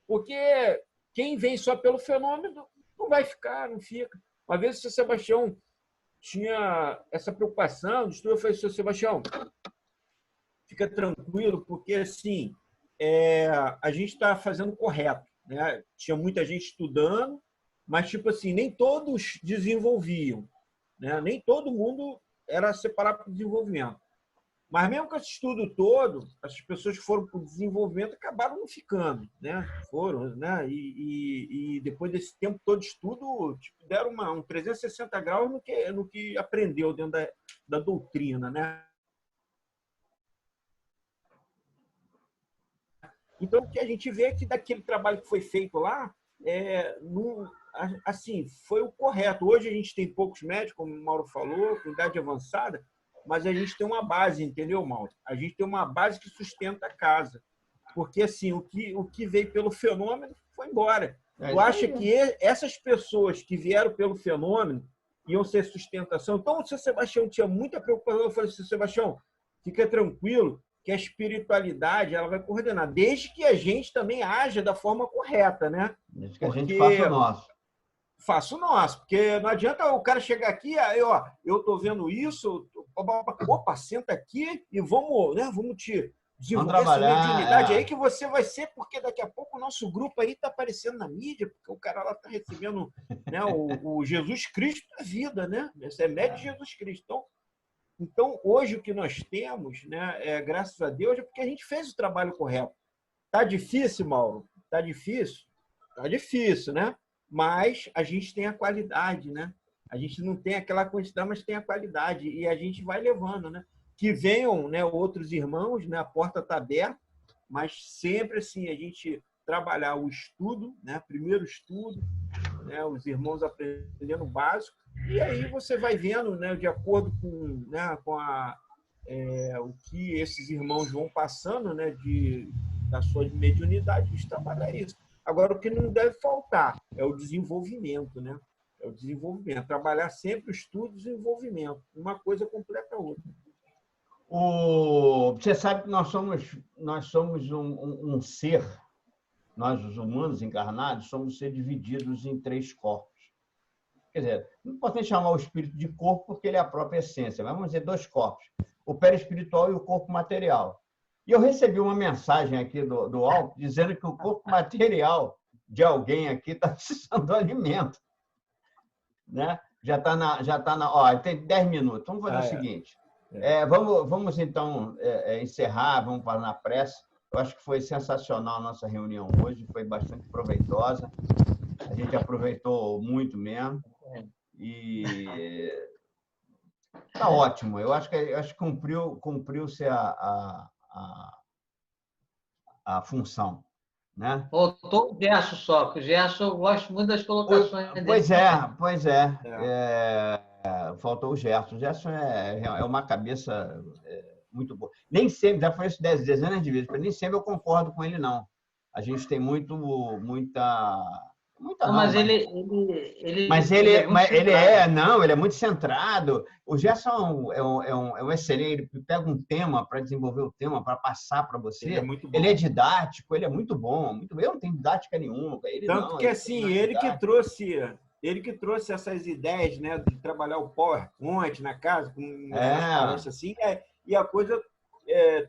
Porque quem vem só pelo fenômeno não vai ficar, não fica. Uma vez o Sr. Sebastião tinha essa preocupação de estudo, eu falei, Sr. Sebastião, fica tranquilo, porque assim, a gente está fazendo correto, né? Tinha muita gente estudando, mas tipo assim, nem todos desenvolviam, né? Nem todo mundo era separado para o desenvolvimento. Mas mesmo com esse estudo todo, as pessoas que foram para o desenvolvimento acabaram não ficando, né? Foram, né? E depois desse tempo todo de estudo, tipo, deram um 360 graus no que aprendeu dentro da doutrina, né? Então, o que a gente vê é que daquele trabalho que foi feito lá, assim, foi o correto. Hoje a gente tem poucos médicos, como o Mauro falou, com idade avançada, mas a gente tem uma base, entendeu, Mauro? A gente tem uma base que sustenta a casa. Porque, assim, o que veio pelo fenômeno foi embora. Tu acha que essas pessoas que vieram pelo fenômeno iam ser sustentação? Então, o Sr. Sebastião tinha muita preocupação. Eu falei, Sr. Sebastião, fica tranquilo que a espiritualidade ela vai coordenar, desde que a gente também haja da forma correta, né?
Desde que a gente faça o nosso.
Faço o nosso, porque não adianta o cara chegar aqui, aí, ó, eu tô vendo isso, opa, senta aqui e vamos, né, vamos te desenvolver essa mediunidade aí que você vai ser, porque daqui a pouco o nosso grupo aí tá aparecendo na mídia, porque o cara lá tá recebendo, né, o Jesus Cristo da vida, né? Esse é médio de Jesus Cristo. Então, hoje o que nós temos, né, graças a Deus, é porque a gente fez o trabalho correto. Tá difícil, Mauro? Tá difícil? Tá difícil, né? Mas a gente tem a qualidade, né? A gente não tem aquela quantidade, mas tem a qualidade. E a gente vai levando, né? Que venham, né, outros irmãos, né? A porta está aberta, mas sempre assim, a gente trabalhar o estudo, né? Primeiro estudo, né? Os irmãos aprendendo o básico, e aí você vai vendo, né? De acordo com, né? Com o que esses irmãos vão passando, né? Da sua mediunidade, a gente trabalha isso. Agora, o que não deve faltar é o desenvolvimento, né? É o desenvolvimento. Trabalhar sempre o estudo e o desenvolvimento. Uma coisa completa a outra.
Você sabe que nós somos um ser, nós, os humanos encarnados, somos um ser divididos em 3 corpos. Quer dizer, não podemos chamar o espírito de corpo porque ele é a própria essência, mas vamos dizer 2 corpos. O perispiritual e o corpo material. E eu recebi uma mensagem aqui do alto dizendo que o corpo material de alguém aqui está precisando de alimento. Né? Já está na. Ó, tem 10 minutos. Vamos fazer o seguinte. Vamos então encerrar, vamos para na prece. Eu acho que foi sensacional a nossa reunião hoje, foi bastante proveitosa. A gente aproveitou muito mesmo. tá ótimo. Eu acho que cumpriu-se a função, né?
Faltou o Gerson só, que o Gerson eu gosto muito das colocações dele.
Pois é. Faltou o Gerson. O Gerson é uma cabeça muito boa. Nem sempre, já falei isso dezenas de vezes, mas nem sempre eu concordo com ele, não. A gente tem muita
Não, mas ele
é muito centrado. O Gerson é um excelente, ele pega um tema para desenvolver o tema, para passar para você. Ele é didático, ele é muito bom. Eu não tenho didática nenhuma.
Tanto que assim, ele que trouxe essas ideias, né, de trabalhar o PowerPoint na casa, com palestras assim, e a coisa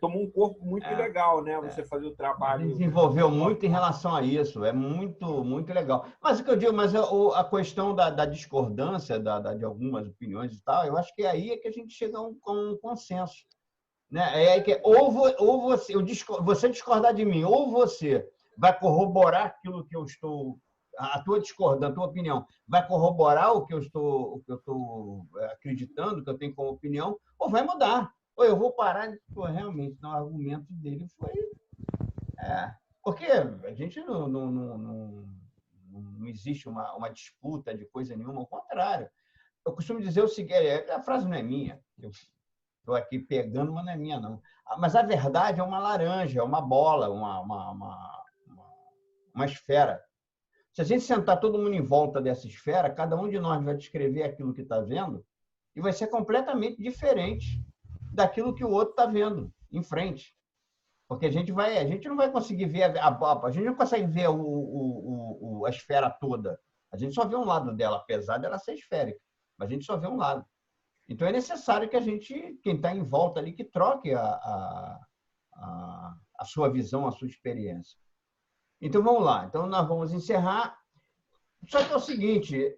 tomou um corpo muito legal, né? Você fazer o trabalho.
Ele desenvolveu muito em relação a isso, é muito, muito legal. Mas o que eu digo, a questão da discordância de algumas opiniões e tal, eu acho que aí é que a gente chega a um consenso. Né? Ou você discordar de mim, ou você vai corroborar aquilo que eu estou. A tua discordância, a tua opinião vai corroborar o que eu estou acreditando, que eu tenho como opinião, ou vai mudar. Ou eu vou parar de... realmente, o argumento dele foi... Porque a gente não existe uma disputa de coisa nenhuma, ao contrário. Eu costumo dizer o seguinte, a frase não é minha, eu estou aqui pegando, mas não é minha, não. Mas a verdade é uma laranja, é uma bola, uma esfera. Se a gente sentar todo mundo em volta dessa esfera, cada um de nós vai descrever aquilo que está vendo e vai ser completamente diferente daquilo que o outro está vendo em frente. Porque a gente não vai conseguir ver a gente não consegue ver a esfera toda. A gente só vê um lado dela, apesar dela ser esférica. Mas a gente só vê um lado. Então é necessário que quem está em volta ali, que troque a sua visão, a sua experiência. Então vamos lá. Então nós vamos encerrar. Só que é o seguinte,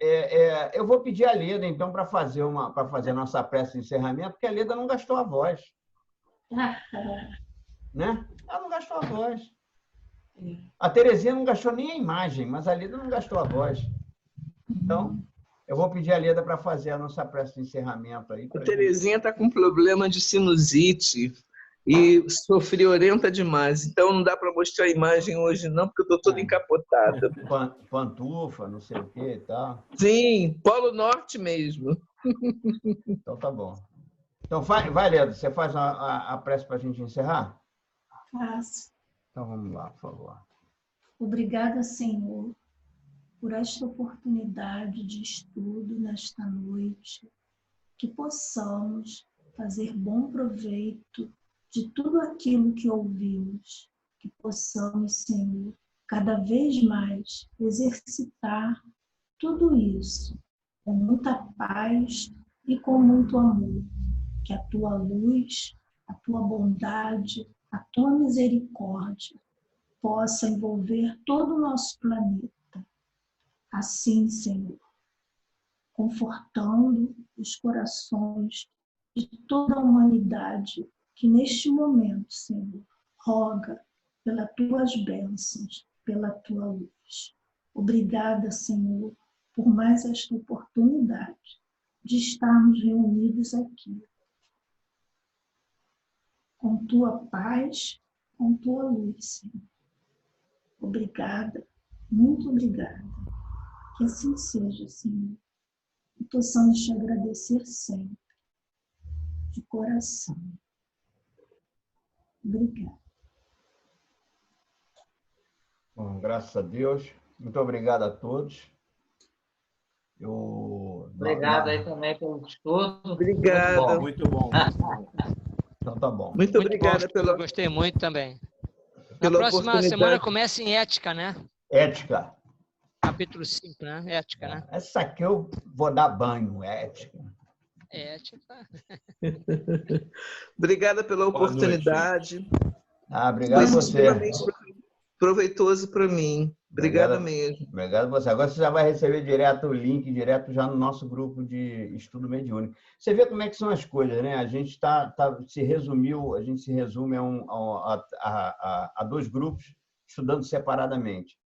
eu vou pedir a Leda, então, para fazer a nossa prece de encerramento, porque a Leda não gastou a voz. Né? Ela não gastou a voz. A Terezinha não gastou nem a imagem, mas a Leda não gastou a voz. Então, eu vou pedir a Leda para fazer a nossa prece de encerramento aí.
A Terezinha está com problema de sinusite e sofriorenta demais. Então, não dá para mostrar a imagem hoje, não, porque eu estou toda encapotada.
Pantufa, não sei o que e tal.
Sim, Polo Norte mesmo.
Então, tá bom. Então, vai, Leda, você faz a prece para a gente encerrar?
Faço.
Então, vamos lá, por favor.
Obrigada, Senhor, por esta oportunidade de estudo nesta noite, que possamos fazer bom proveito de tudo aquilo que ouvimos, que possamos, Senhor, cada vez mais exercitar tudo isso com muita paz e com muito amor. Que a tua luz, a tua bondade, a tua misericórdia possa envolver todo o nosso planeta. Assim, Senhor, confortando os corações de toda a humanidade que neste momento, Senhor, roga pelas tuas bênçãos, pela tua luz. Obrigada, Senhor, por mais esta oportunidade de estarmos reunidos aqui. Com tua paz, com tua luz, Senhor. Obrigada, muito obrigada. Que assim seja, Senhor. E possamos te agradecer sempre, de coração. Obrigada.
Bom, graças a Deus. Muito obrigado a todos.
Obrigado aí também pelo estudo.
Obrigada.
Muito bom.
Então tá bom.
Muito obrigada pela...
Gostei muito também. Na próxima semana começa em ética, né?
Ética.
Capítulo 5, né? Ética, né?
Essa aqui eu vou dar banho, ética.
Ética.
Obrigada pela oportunidade.
Obrigado a você.
Extremamente proveitoso para mim. Obrigado mesmo.
Obrigado a você. Agora você já vai receber direto o link, direto já no nosso grupo de estudo mediúnico. Você vê como é que são as coisas, né? A gente se resume a dois grupos estudando separadamente.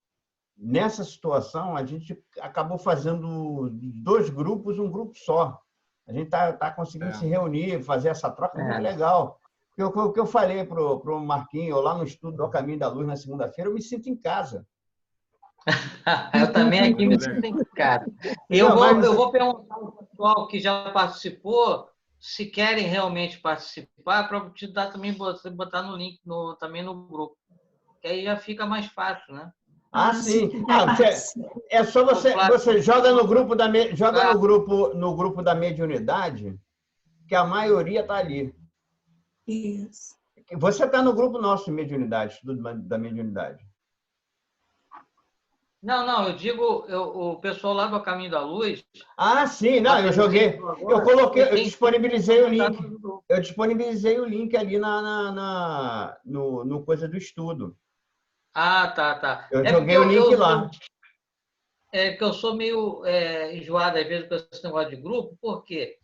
nessa situação, a gente acabou fazendo 2 grupos, um grupo só. A gente está conseguindo se reunir, fazer essa troca muito legal. O que eu falei para o Marquinho, lá no estudo do Caminho da Luz, na segunda-feira, eu me sinto em casa.
Eu também aqui me sinto em casa. Eu vou perguntar ao pessoal que já participou se querem realmente participar, para te dar também, você botar no link também no grupo. Que aí já fica mais fácil, né?
Sim. É só você joga no grupo no grupo da mediunidade, que a maioria está ali.
Isso.
Você está no grupo nosso de mediunidade, estudo da mediunidade.
Não, eu digo o pessoal lá do Caminho da Luz.
Sim, não, eu joguei. Eu coloquei, eu disponibilizei o link. Eu disponibilizei o link ali no coisa do estudo.
Tá.
Eu joguei o link lá.
É que eu sou meio enjoado, às vezes, com esse negócio de grupo, porque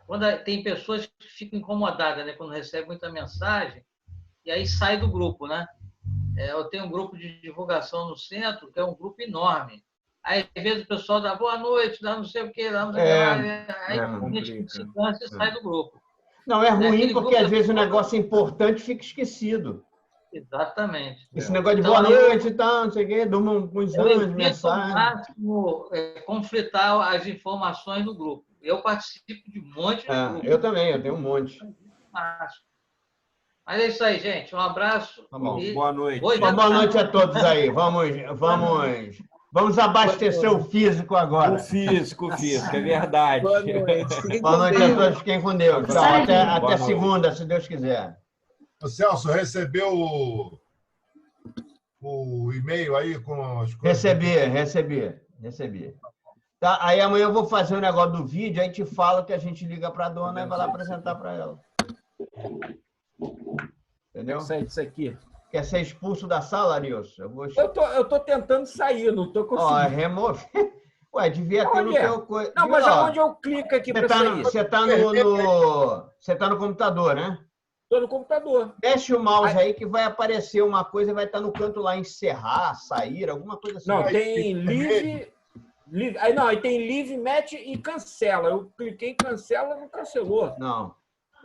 quando tem pessoas que ficam incomodadas, né, quando recebem muita mensagem, e aí sai do grupo, né? Eu tenho um grupo de divulgação no centro, que é um grupo enorme. Aí, às vezes, o pessoal dá boa noite, dá não sei o quê, dá não sei o que lá. Aí, a gente se cansa e sai do grupo.
Não, é ruim porque, às vezes, o negócio importante fica esquecido.
Exatamente.
Esse negócio de boa noite e tal, não sei o quê, durmam uns anos, mensagem.
Ao máximo, conflitar as informações no grupo. Eu participo de um monte de grupos.
Eu também, eu tenho um monte.
Mas é isso aí, gente. Um abraço.
Tá bom.
Boa noite.
Boa noite a todos aí. Vamos abastecer o físico agora.
O físico, é verdade.
Boa noite.
Boa noite a todos. Fiquem com Deus. Tchau. Até segunda, se Deus quiser.
O Celso, recebeu o e-mail aí com as coisas?
Recebi. Tá, aí amanhã eu vou fazer o negócio do vídeo, aí te falo que a gente liga para a dona e vai lá apresentar para ela. Entendeu?
Isso aqui.
Quer ser expulso da sala, Arilson?
Eu tô tentando sair, não tô conseguindo.
Remove. Ué, devia ter no teu coisa.
Não, mas aonde eu clico aqui para sair?
Você tá no computador, né?
Estou no computador.
Mexe o mouse aí que vai aparecer uma coisa e vai estar no canto lá, encerrar, sair, alguma coisa assim.
Não, tem live... Aí tem live, match e cancela. Eu cliquei em cancela, não cancelou.
Não.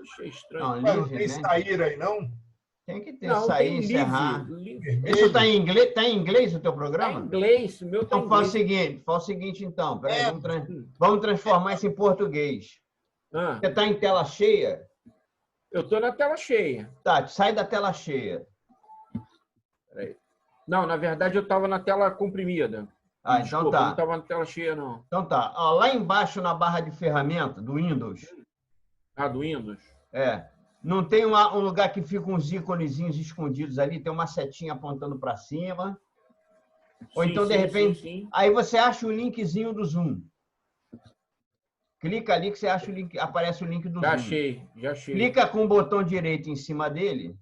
Achei estranho.
Não, live, tem sair aí, não?
Tem que ter sair, encerrar. Isso está em inglês? Está em inglês o teu programa?
Está em inglês. O meu tá
então faz o seguinte, então. Peraí, vamos transformar isso em português. Você está em tela cheia?
Eu estou na tela cheia.
Tá, sai da tela cheia.
Peraí. Não, na verdade eu estava na tela comprimida.
Desculpa, então tá.
Não estava na tela cheia, não.
Então tá. Lá embaixo na barra de ferramenta do Windows.
Do Windows?
Não tem um lugar que fica uns íconezinhos escondidos ali, tem uma setinha apontando para cima. Ou então, de repente, aí você acha o linkzinho do Zoom. Clica ali que você acha o link, aparece o link do Zoom.
Já achei.
Clica com o botão direito em cima dele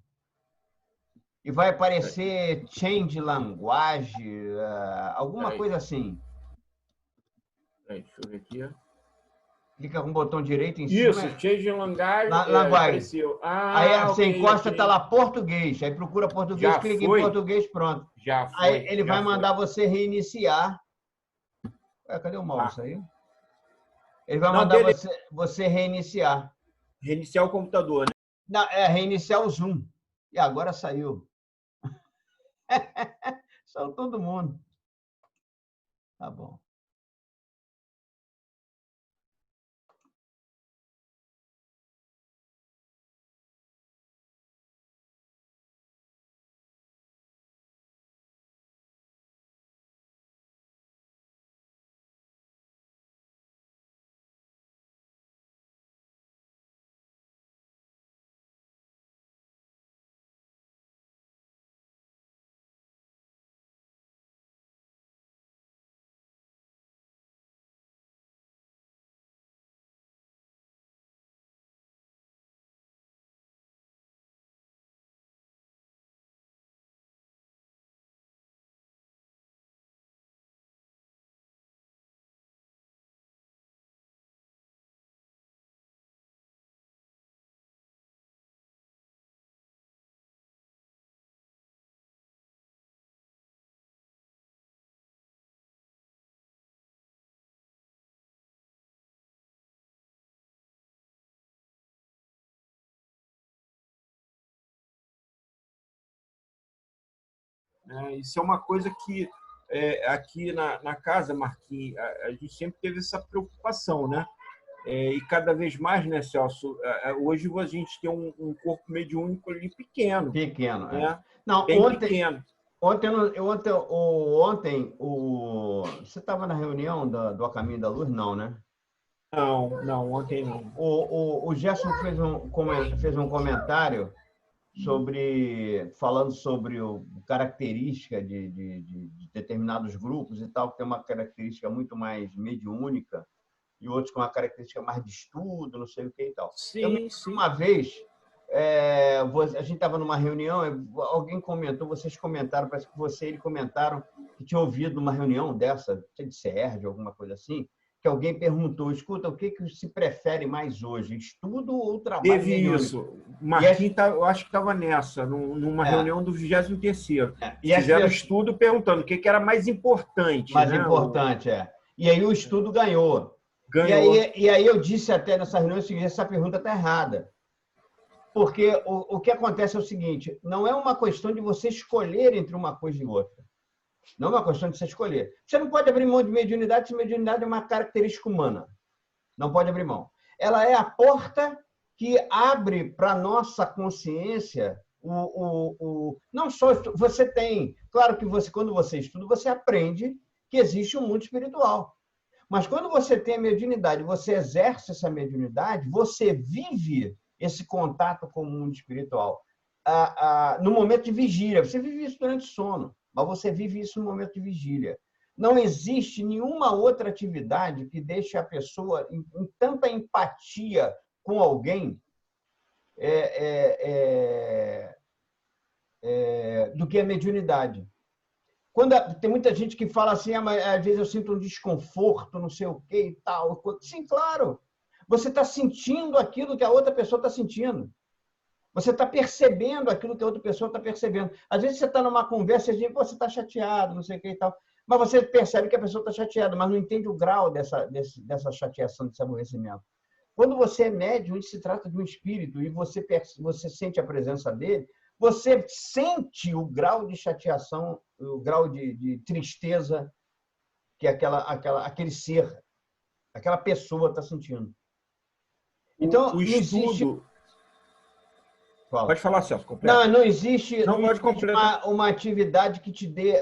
e vai aparecer Change Language, alguma coisa assim.
Deixa eu ver aqui.
Clica com o botão direito em cima.
Isso, Change Language.
Apareceu. Aí você encosta, tá lá português. Aí procura português, clica em português, pronto.
Já foi.
Aí ele vai mandar você reiniciar. Cadê o mouse aí? Ele vai mandar você reiniciar.
Reiniciar o computador, né?
Não, reiniciar o Zoom. E agora saiu. Saiu todo mundo. Tá bom.
né? Isso é uma coisa que aqui na casa, Marquinhos, a gente sempre teve essa preocupação, né? E cada vez mais, né, Celso? Hoje a gente tem um corpo mediúnico ali pequeno.
Pequeno,
né?
Não,
Bem
ontem,
pequeno.
Ontem você estava na reunião do A Caminho da Luz? Não, né?
Não, ontem não.
O Gerson fez um comentário falando sobre característica de determinados grupos e tal, que tem uma característica muito mais mediúnica e outros com uma característica mais de estudo, não sei o que e tal.
Sim.
Uma vez, a gente estava numa reunião, alguém comentou, vocês comentaram, parece que ele comentaram que tinha ouvido numa reunião dessa, de CERD, alguma coisa assim, que alguém perguntou, escuta, o que se prefere mais hoje, estudo ou trabalho?
Teve isso. O Marquinhos, eu acho que estava nessa, numa reunião do 23º. Fizeram estudo perguntando o que era mais importante.
Mais importante, E aí o estudo ganhou. E aí eu disse até nessa reunião o seguinte, essa pergunta está errada. Porque o que acontece é o seguinte, não é uma questão de você escolher entre uma coisa e outra. Não é uma questão de você escolher. Você não pode abrir mão de mediunidade, se mediunidade é uma característica humana. Não pode abrir mão. Ela é a porta que abre para a nossa consciência não só você tem. Claro que quando você estuda, você aprende que existe um mundo espiritual. Mas quando você tem a mediunidade, você exerce essa mediunidade, você vive esse contato com o mundo espiritual. No momento de vigília. Você vive isso durante o sono, mas você vive isso no momento de vigília. Não existe nenhuma outra atividade que deixe a pessoa em tanta empatia com alguém do que a mediunidade. Tem muita gente que fala assim, mas às vezes eu sinto um desconforto, não sei o quê e tal. Sim, claro. Você está sentindo aquilo que a outra pessoa está sentindo. Você está percebendo aquilo que a outra pessoa está percebendo. Às vezes você está numa conversa e diz, você está chateado, não sei o que e tal. Mas você percebe que a pessoa está chateada, mas não entende o grau dessa chateação, desse aborrecimento. Quando você é médium, se trata de um espírito e você sente a presença dele, você sente o grau de chateação, o grau de tristeza que aquele ser, aquela pessoa está sentindo. Então,
o estudo... Pode falar, Celso.
Não existe uma atividade que te dê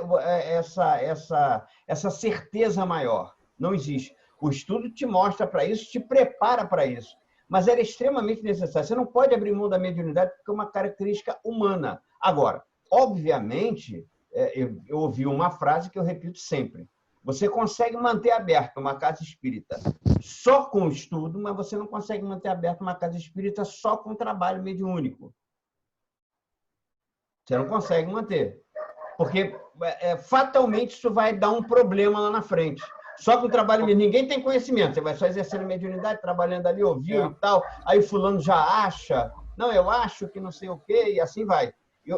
essa certeza maior. Não existe. O estudo te mostra para isso, te prepara para isso. Mas era extremamente necessário. Você não pode abrir mão da mediunidade porque é uma característica humana. Agora, obviamente, eu ouvi uma frase que eu repito sempre. Você consegue manter aberta uma casa espírita só com estudo, mas você não consegue manter aberta uma casa espírita só com trabalho mediúnico. Você não consegue manter. Porque fatalmente isso vai dar um problema lá na frente. Só com o trabalho mediúnico. Ninguém tem conhecimento. Você vai só exercendo mediunidade, trabalhando ali, ouviu e tal. Aí fulano já acha. Não, eu acho que não sei o quê, e assim vai.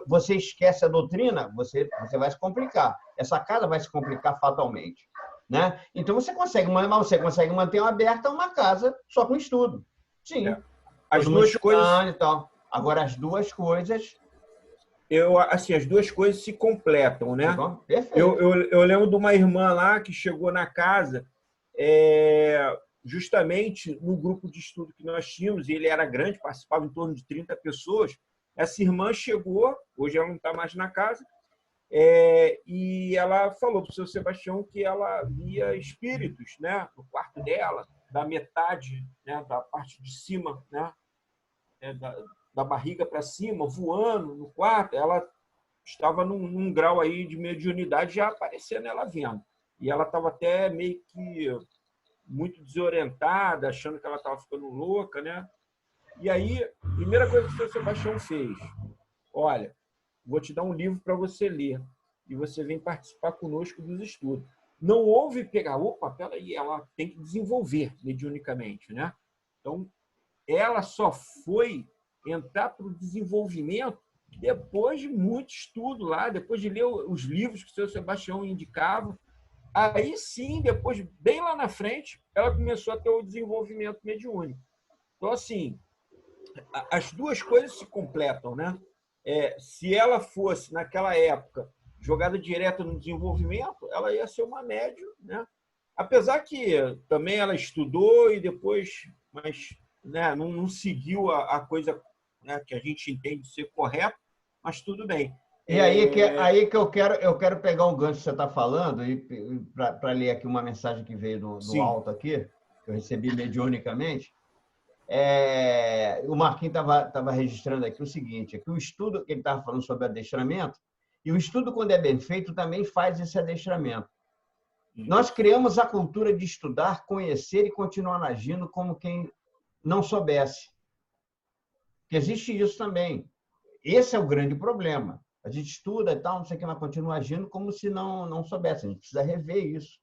Você esquece a doutrina, você vai se complicar. Essa casa vai se complicar fatalmente. Né? Então você consegue manter aberta uma casa só com estudo. Sim.
As duas coisas...
E tal. Agora, as duas coisas...
as duas coisas se completam, né?
Perfeito.
Eu lembro de uma irmã lá que chegou na casa, justamente no grupo de estudo que nós tínhamos, e ele era grande, participava em torno de 30 pessoas. Essa irmã chegou, hoje ela não está mais na casa, e ela falou para o seu Sebastião que ela via espíritos, né, no quarto dela, da metade, né, da parte de cima, né, da barriga para cima, voando no quarto. Ela estava num grau aí de mediunidade já aparecendo ela vendo. E ela estava até meio que muito desorientada, achando que ela estava ficando louca, né? E aí, a primeira coisa que o seu Sebastião fez, olha, vou te dar um livro para você ler e você vem participar conosco dos estudos. Não houve pegar, opa, peraí, ela tem que desenvolver mediunicamente, né? Então, ela só foi entrar para o desenvolvimento depois de muito estudo lá, depois de ler os livros que o seu Sebastião indicava. Aí sim, depois, bem lá na frente, ela começou a ter o desenvolvimento mediúnico. Então, assim, as duas coisas se completam, né? Se ela fosse, naquela época, jogada direta no desenvolvimento, ela ia ser uma médium, né? Apesar que também ela estudou e depois, mas, né, não seguiu a coisa, né, que a gente entende ser correta, mas tudo bem.
E aí que eu quero pegar um gancho que você está falando e para ler aqui uma mensagem que veio do alto aqui, que eu recebi mediunicamente. O Marquinhos estava registrando aqui o seguinte, que o estudo que ele estava falando sobre adestramento, e o estudo, quando é bem feito, também faz esse adestramento. Nós criamos a cultura de estudar, conhecer e continuar agindo como quem não soubesse. Porque existe isso também. Esse é o grande problema. A gente estuda e tal, não sei o que, mas continua agindo como se não soubesse. A gente precisa rever isso.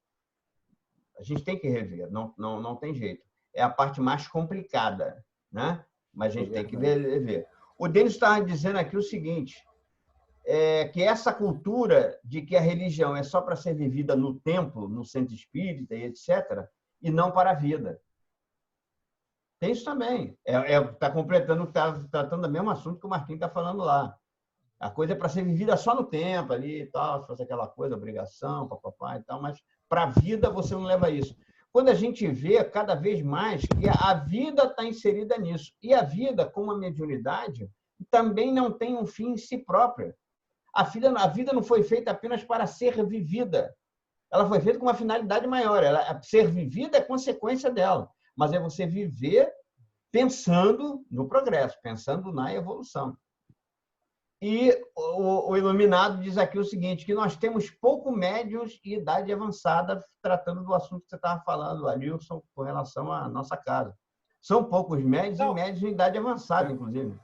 A gente tem que rever, não tem jeito. É a parte mais complicada, né? Mas a gente tem que rever. O Denis estava dizendo aqui o seguinte, que essa cultura de que a religião é só para ser vivida no templo, no centro espírita e etc., e não para a vida. Tem isso também. Está completando, está tratando do mesmo assunto que o Marquinhos está falando lá. A coisa é para ser vivida só no templo ali e tal, fazer aquela coisa, obrigação, papapá e tal, mas para a vida você não leva isso. Quando a gente vê cada vez mais que a vida está inserida nisso. E a vida, como a mediunidade, também não tem um fim em si própria. A vida não foi feita apenas para ser vivida. Ela foi feita com uma finalidade maior. Ser vivida é consequência dela. Mas é você viver pensando no progresso, pensando na evolução. E o Iluminado diz aqui o seguinte, que nós temos pouco médios e idade avançada, tratando do assunto que você estava falando, Nilson, com relação à nossa casa. São poucos médios e médios em idade avançada, inclusive.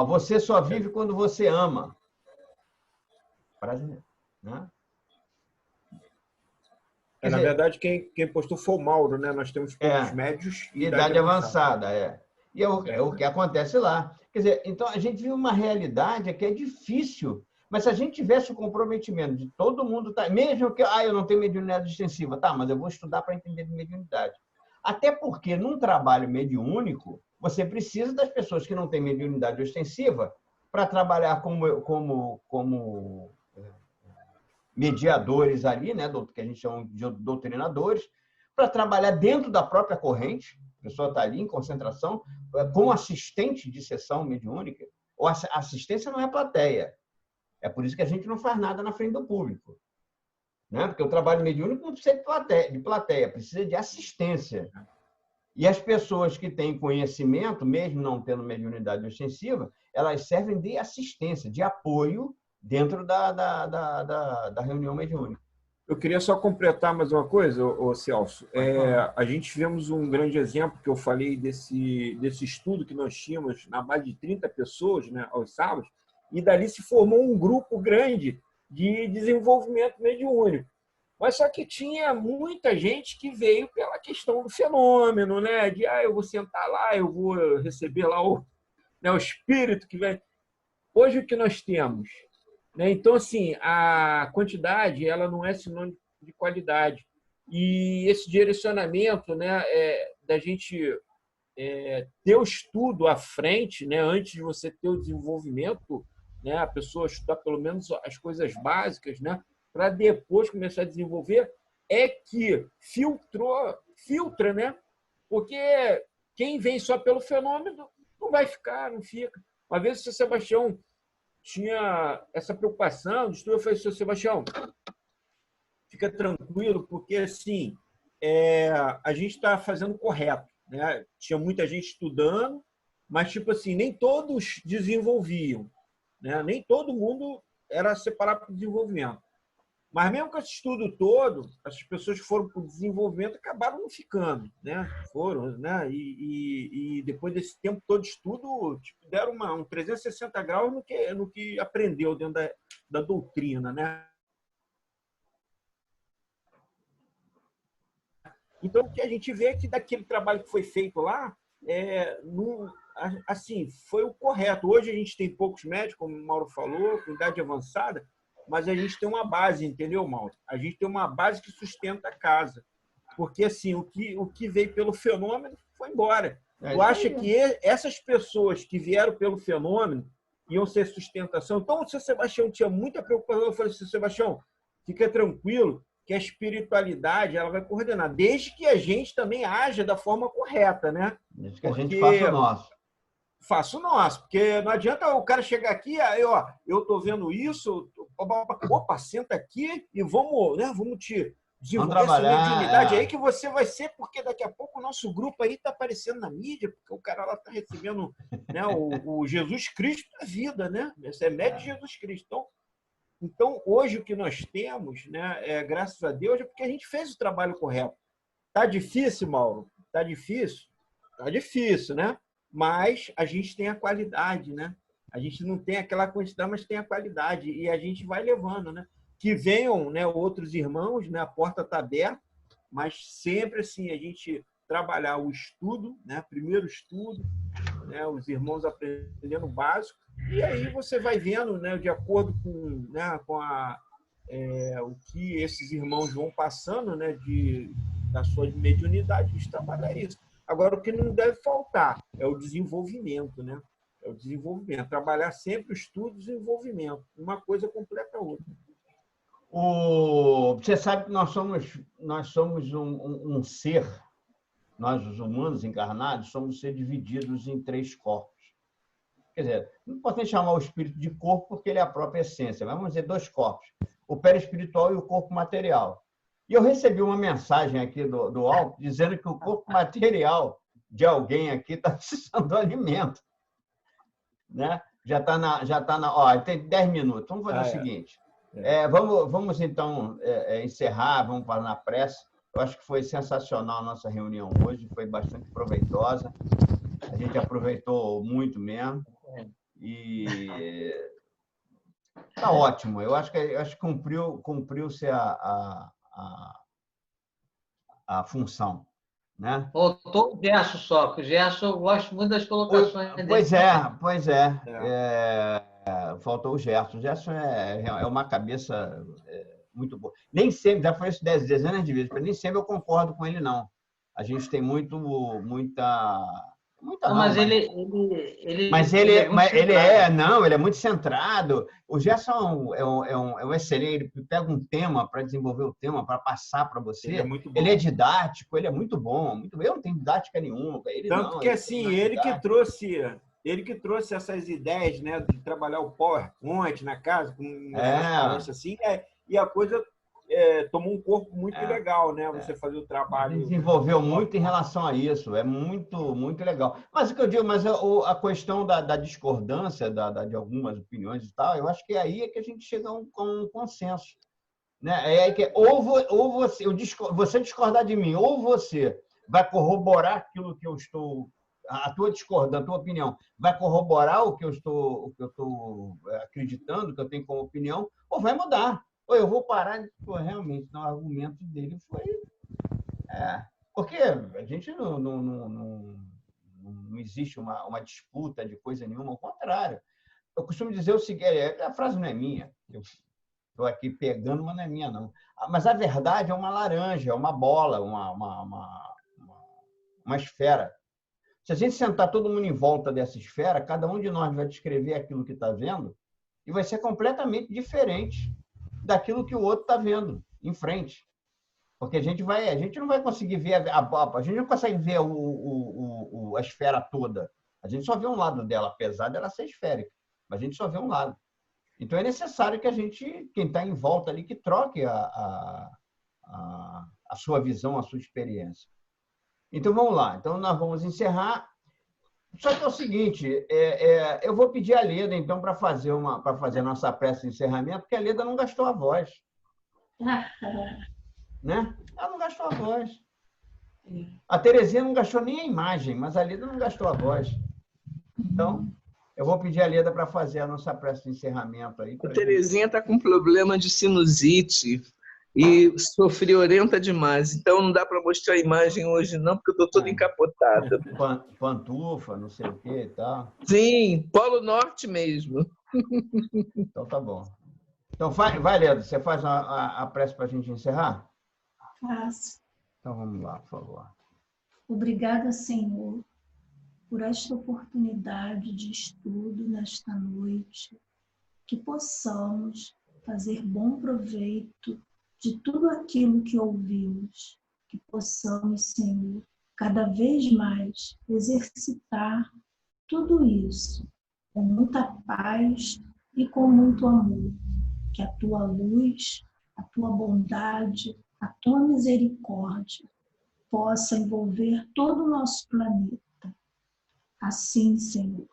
Você só vive quando você ama. Prazer, né?
Na verdade, quem postou foi o Mauro, né? Nós temos poucos médios e
idade avançada. E é o que acontece lá. Quer dizer, então a gente vive uma realidade que é difícil, mas se a gente tivesse o comprometimento de todo mundo, mesmo que eu não tenho mediunidade extensiva, mas eu vou estudar para entender de mediunidade. Até porque, num trabalho mediúnico, você precisa das pessoas que não têm mediunidade extensiva para trabalhar como mediadores ali, né, que a gente chama de doutrinadores, para trabalhar dentro da própria corrente. A pessoa está ali em concentração, como assistente de sessão mediúnica. Ou assistência não é plateia. É por isso que a gente não faz nada na frente do público. Né? Porque o trabalho mediúnico não precisa de plateia, precisa de assistência. E as pessoas que têm conhecimento, mesmo não tendo mediunidade ostensiva, elas servem de assistência, de apoio dentro da reunião mediúnica.
Eu queria só completar mais uma coisa, Celso. A gente tivemos um grande exemplo, que eu falei desse estudo que nós tínhamos na base de 30 pessoas, né, aos sábados, e dali se formou um grupo grande de desenvolvimento mediúnico. Mas só que tinha muita gente que veio pela questão do fenômeno, né? De eu vou sentar lá, eu vou receber lá o espírito que vem. Hoje o que nós temos? Então, assim, a quantidade ela não é sinônimo de qualidade. E esse direcionamento, né, da gente ter o estudo à frente, né, antes de você ter o desenvolvimento, né, a pessoa estudar pelo menos as coisas básicas, né, para depois começar a desenvolver, é que filtra, né? Porque quem vem só pelo fenômeno não vai ficar, não fica. Uma vez o Sr. Sebastião tinha essa preocupação de estudo, eu falei, Sr. Sebastião, fica tranquilo, porque assim, a gente está fazendo correto, né? Tinha muita gente estudando, mas tipo assim, nem todos desenvolviam, né? Nem todo mundo era separado para o desenvolvimento. Mas mesmo com esse estudo todo, as pessoas que foram para o desenvolvimento acabaram não ficando, né? Foram, né? E depois desse tempo todo de estudo, tipo, deram um 360 graus no que aprendeu dentro da doutrina, né? Então, o que a gente vê é que daquele trabalho que foi feito lá, assim, foi o correto. Hoje a gente tem poucos médicos, como o Mauro falou, com idade avançada, mas a gente tem uma base, entendeu, Mauro? A gente tem uma base que sustenta a casa. Porque, assim, o que veio pelo fenômeno foi embora. Tu acha que essas pessoas que vieram pelo fenômeno, iam ser sustentação. Então, o seu Sebastião tinha muita preocupação. Eu falei assim, Sebastião, fica tranquilo que a espiritualidade ela vai coordenar, desde que a gente também haja da forma correta, né?
Desde que a gente faça o nosso.
Faça o nosso, porque não adianta o cara chegar aqui, aí, ó, eu tô vendo isso, opa, senta aqui e vamos, né, vamos te desenvolver essa mediunidade aí que você vai ser, porque daqui a pouco o nosso grupo aí tá aparecendo na mídia, porque o cara lá tá recebendo, né, o Jesus Cristo da vida, né? Esse é médio de Jesus Cristo. Então, hoje o que nós temos, né, graças a Deus, é porque a gente fez o trabalho correto. Tá difícil, Mauro? Tá difícil? Tá difícil, né? Mas a gente tem a qualidade, né? A gente não tem aquela quantidade, mas tem a qualidade. E a gente vai levando, né? Que venham, né, outros irmãos, né? A porta está aberta, mas sempre assim, a gente trabalhar o estudo, né? Primeiro estudo, né? Os irmãos aprendendo o básico, e aí você vai vendo, né? De acordo com, né? Com o que esses irmãos vão passando, né? Da sua mediunidade, a gente trabalha isso. Agora, o que não deve faltar é o desenvolvimento, né? É o desenvolvimento. Trabalhar sempre o estudo e o desenvolvimento. Uma coisa completa a outra.
Você sabe que nós somos um ser, nós os humanos encarnados, somos um ser divididos em 3 corpos. Quer dizer, não pode nem chamar o espírito de corpo porque ele é a própria essência, mas vamos dizer 2 corpos, o perispiritual e o corpo material. E eu recebi uma mensagem aqui do alto dizendo que o corpo material de alguém aqui está precisando de alimento. Né? Já está na. Ó, tem 10 minutos. Vamos fazer o seguinte. Vamos então encerrar, vamos para na prece. Eu acho que foi sensacional a nossa reunião hoje, foi bastante proveitosa. A gente aproveitou muito mesmo. E está ótimo. Eu acho que cumpriu-se a função, né?
Faltou o Gerson só, que o Gerson eu gosto muito das colocações dele.
Pois é. Faltou o Gerson. O Gerson é uma cabeça muito boa. Nem sempre, já falei isso dezenas de vezes, mas nem sempre eu concordo com ele, não. A gente tem muita
não, mas ele
é muito centrado. O Gerson é um excelente, ele pega um tema para desenvolver o tema, para passar para você. Ele é didático, ele é muito bom. Eu não tenho didática nenhuma.
Tanto que assim, ele que trouxe essas ideias, né, de trabalhar o PowerPoint na casa, com assim, e a coisa tomou um corpo muito legal, né? Você fazer o trabalho.
Ele desenvolveu muito em relação a isso, é muito, muito legal. Mas o que eu digo, a questão da discordância de algumas opiniões e tal, eu acho que aí é que a gente chega a um consenso. Né? Ou você discordar de mim, ou você vai corroborar aquilo que eu estou. A tua discordância, a tua opinião vai corroborar o que eu estou acreditando, que eu tenho como opinião, ou vai mudar. Ou eu vou parar de... realmente, o argumento dele foi... porque a gente não existe uma disputa de coisa nenhuma, ao contrário. Eu costumo dizer o seguinte, a frase não é minha, eu estou aqui pegando, mas não é minha, não. Mas a verdade é uma laranja, é uma bola, uma esfera. Se a gente sentar todo mundo em volta dessa esfera, cada um de nós vai descrever aquilo que está vendo e vai ser completamente diferente daquilo que o outro está vendo em frente. Porque a gente não vai conseguir ver a gente não consegue ver a esfera toda. A gente só vê um lado dela, apesar dela ser esférica. Mas a gente só vê um lado. Então é necessário que quem está em volta ali, que troque a sua visão, a sua experiência. Então vamos lá. Então nós vamos encerrar. Só que é o seguinte, eu vou pedir a Leda, então, para fazer a nossa prece de encerramento, porque a Leda não gastou a voz. Né? Ela não gastou a voz. A Terezinha não gastou nem a imagem, mas a Leda não gastou a voz. Então, eu vou pedir a Leda para fazer a nossa prece de encerramento aí.
A Terezinha está com problema de sinusite e sofriorenta demais. Então, não dá para mostrar a imagem hoje, não, porque eu estou toda encapotada.
Pantufa, não sei o que e tal.
Sim, Polo Norte mesmo.
Então, tá bom. Então, vai, Leda, você faz a prece para a gente encerrar?
Faço.
Então, vamos lá, por favor.
Obrigada, Senhor, por esta oportunidade de estudo nesta noite, que possamos fazer bom proveito de tudo aquilo que ouvimos, que possamos, Senhor, cada vez mais exercitar tudo isso com muita paz e com muito amor. Que a tua luz, a tua bondade, a tua misericórdia possa envolver todo o nosso planeta. Assim, Senhor,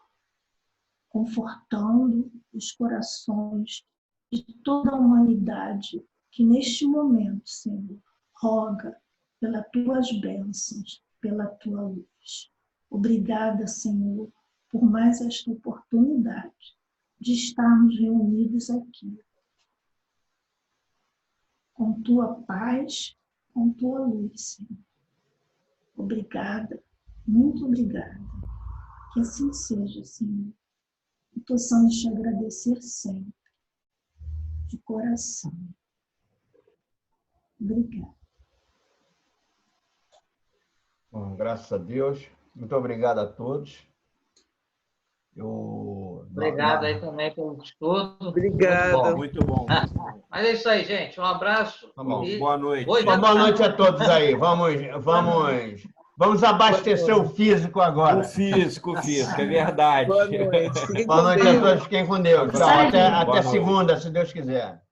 confortando os corações de toda a humanidade que neste momento, Senhor, roga pelas tuas bênçãos, pela tua luz. Obrigada, Senhor, por mais esta oportunidade de estarmos reunidos aqui, com tua paz, com tua luz, Senhor. Obrigada, muito obrigada. Que assim seja, Senhor, e possamos te agradecer sempre, de coração. Obrigada.
Bom, graças a Deus. Muito obrigado a todos.
Obrigado aí também pelo estudo.
Obrigada.
Muito bom.
Mas é isso aí, gente. Um abraço.
Tá bom.
E
Boa noite.
hoje
Boa noite a todos aí. Vamos abastecer o físico agora.
O físico, é verdade.
Boa noite. Fiquem
Boa
com
noite a
Deus.
todos. Fiquem com Deus. Tchau.
Boa
Até
noite.
segunda, se Deus quiser.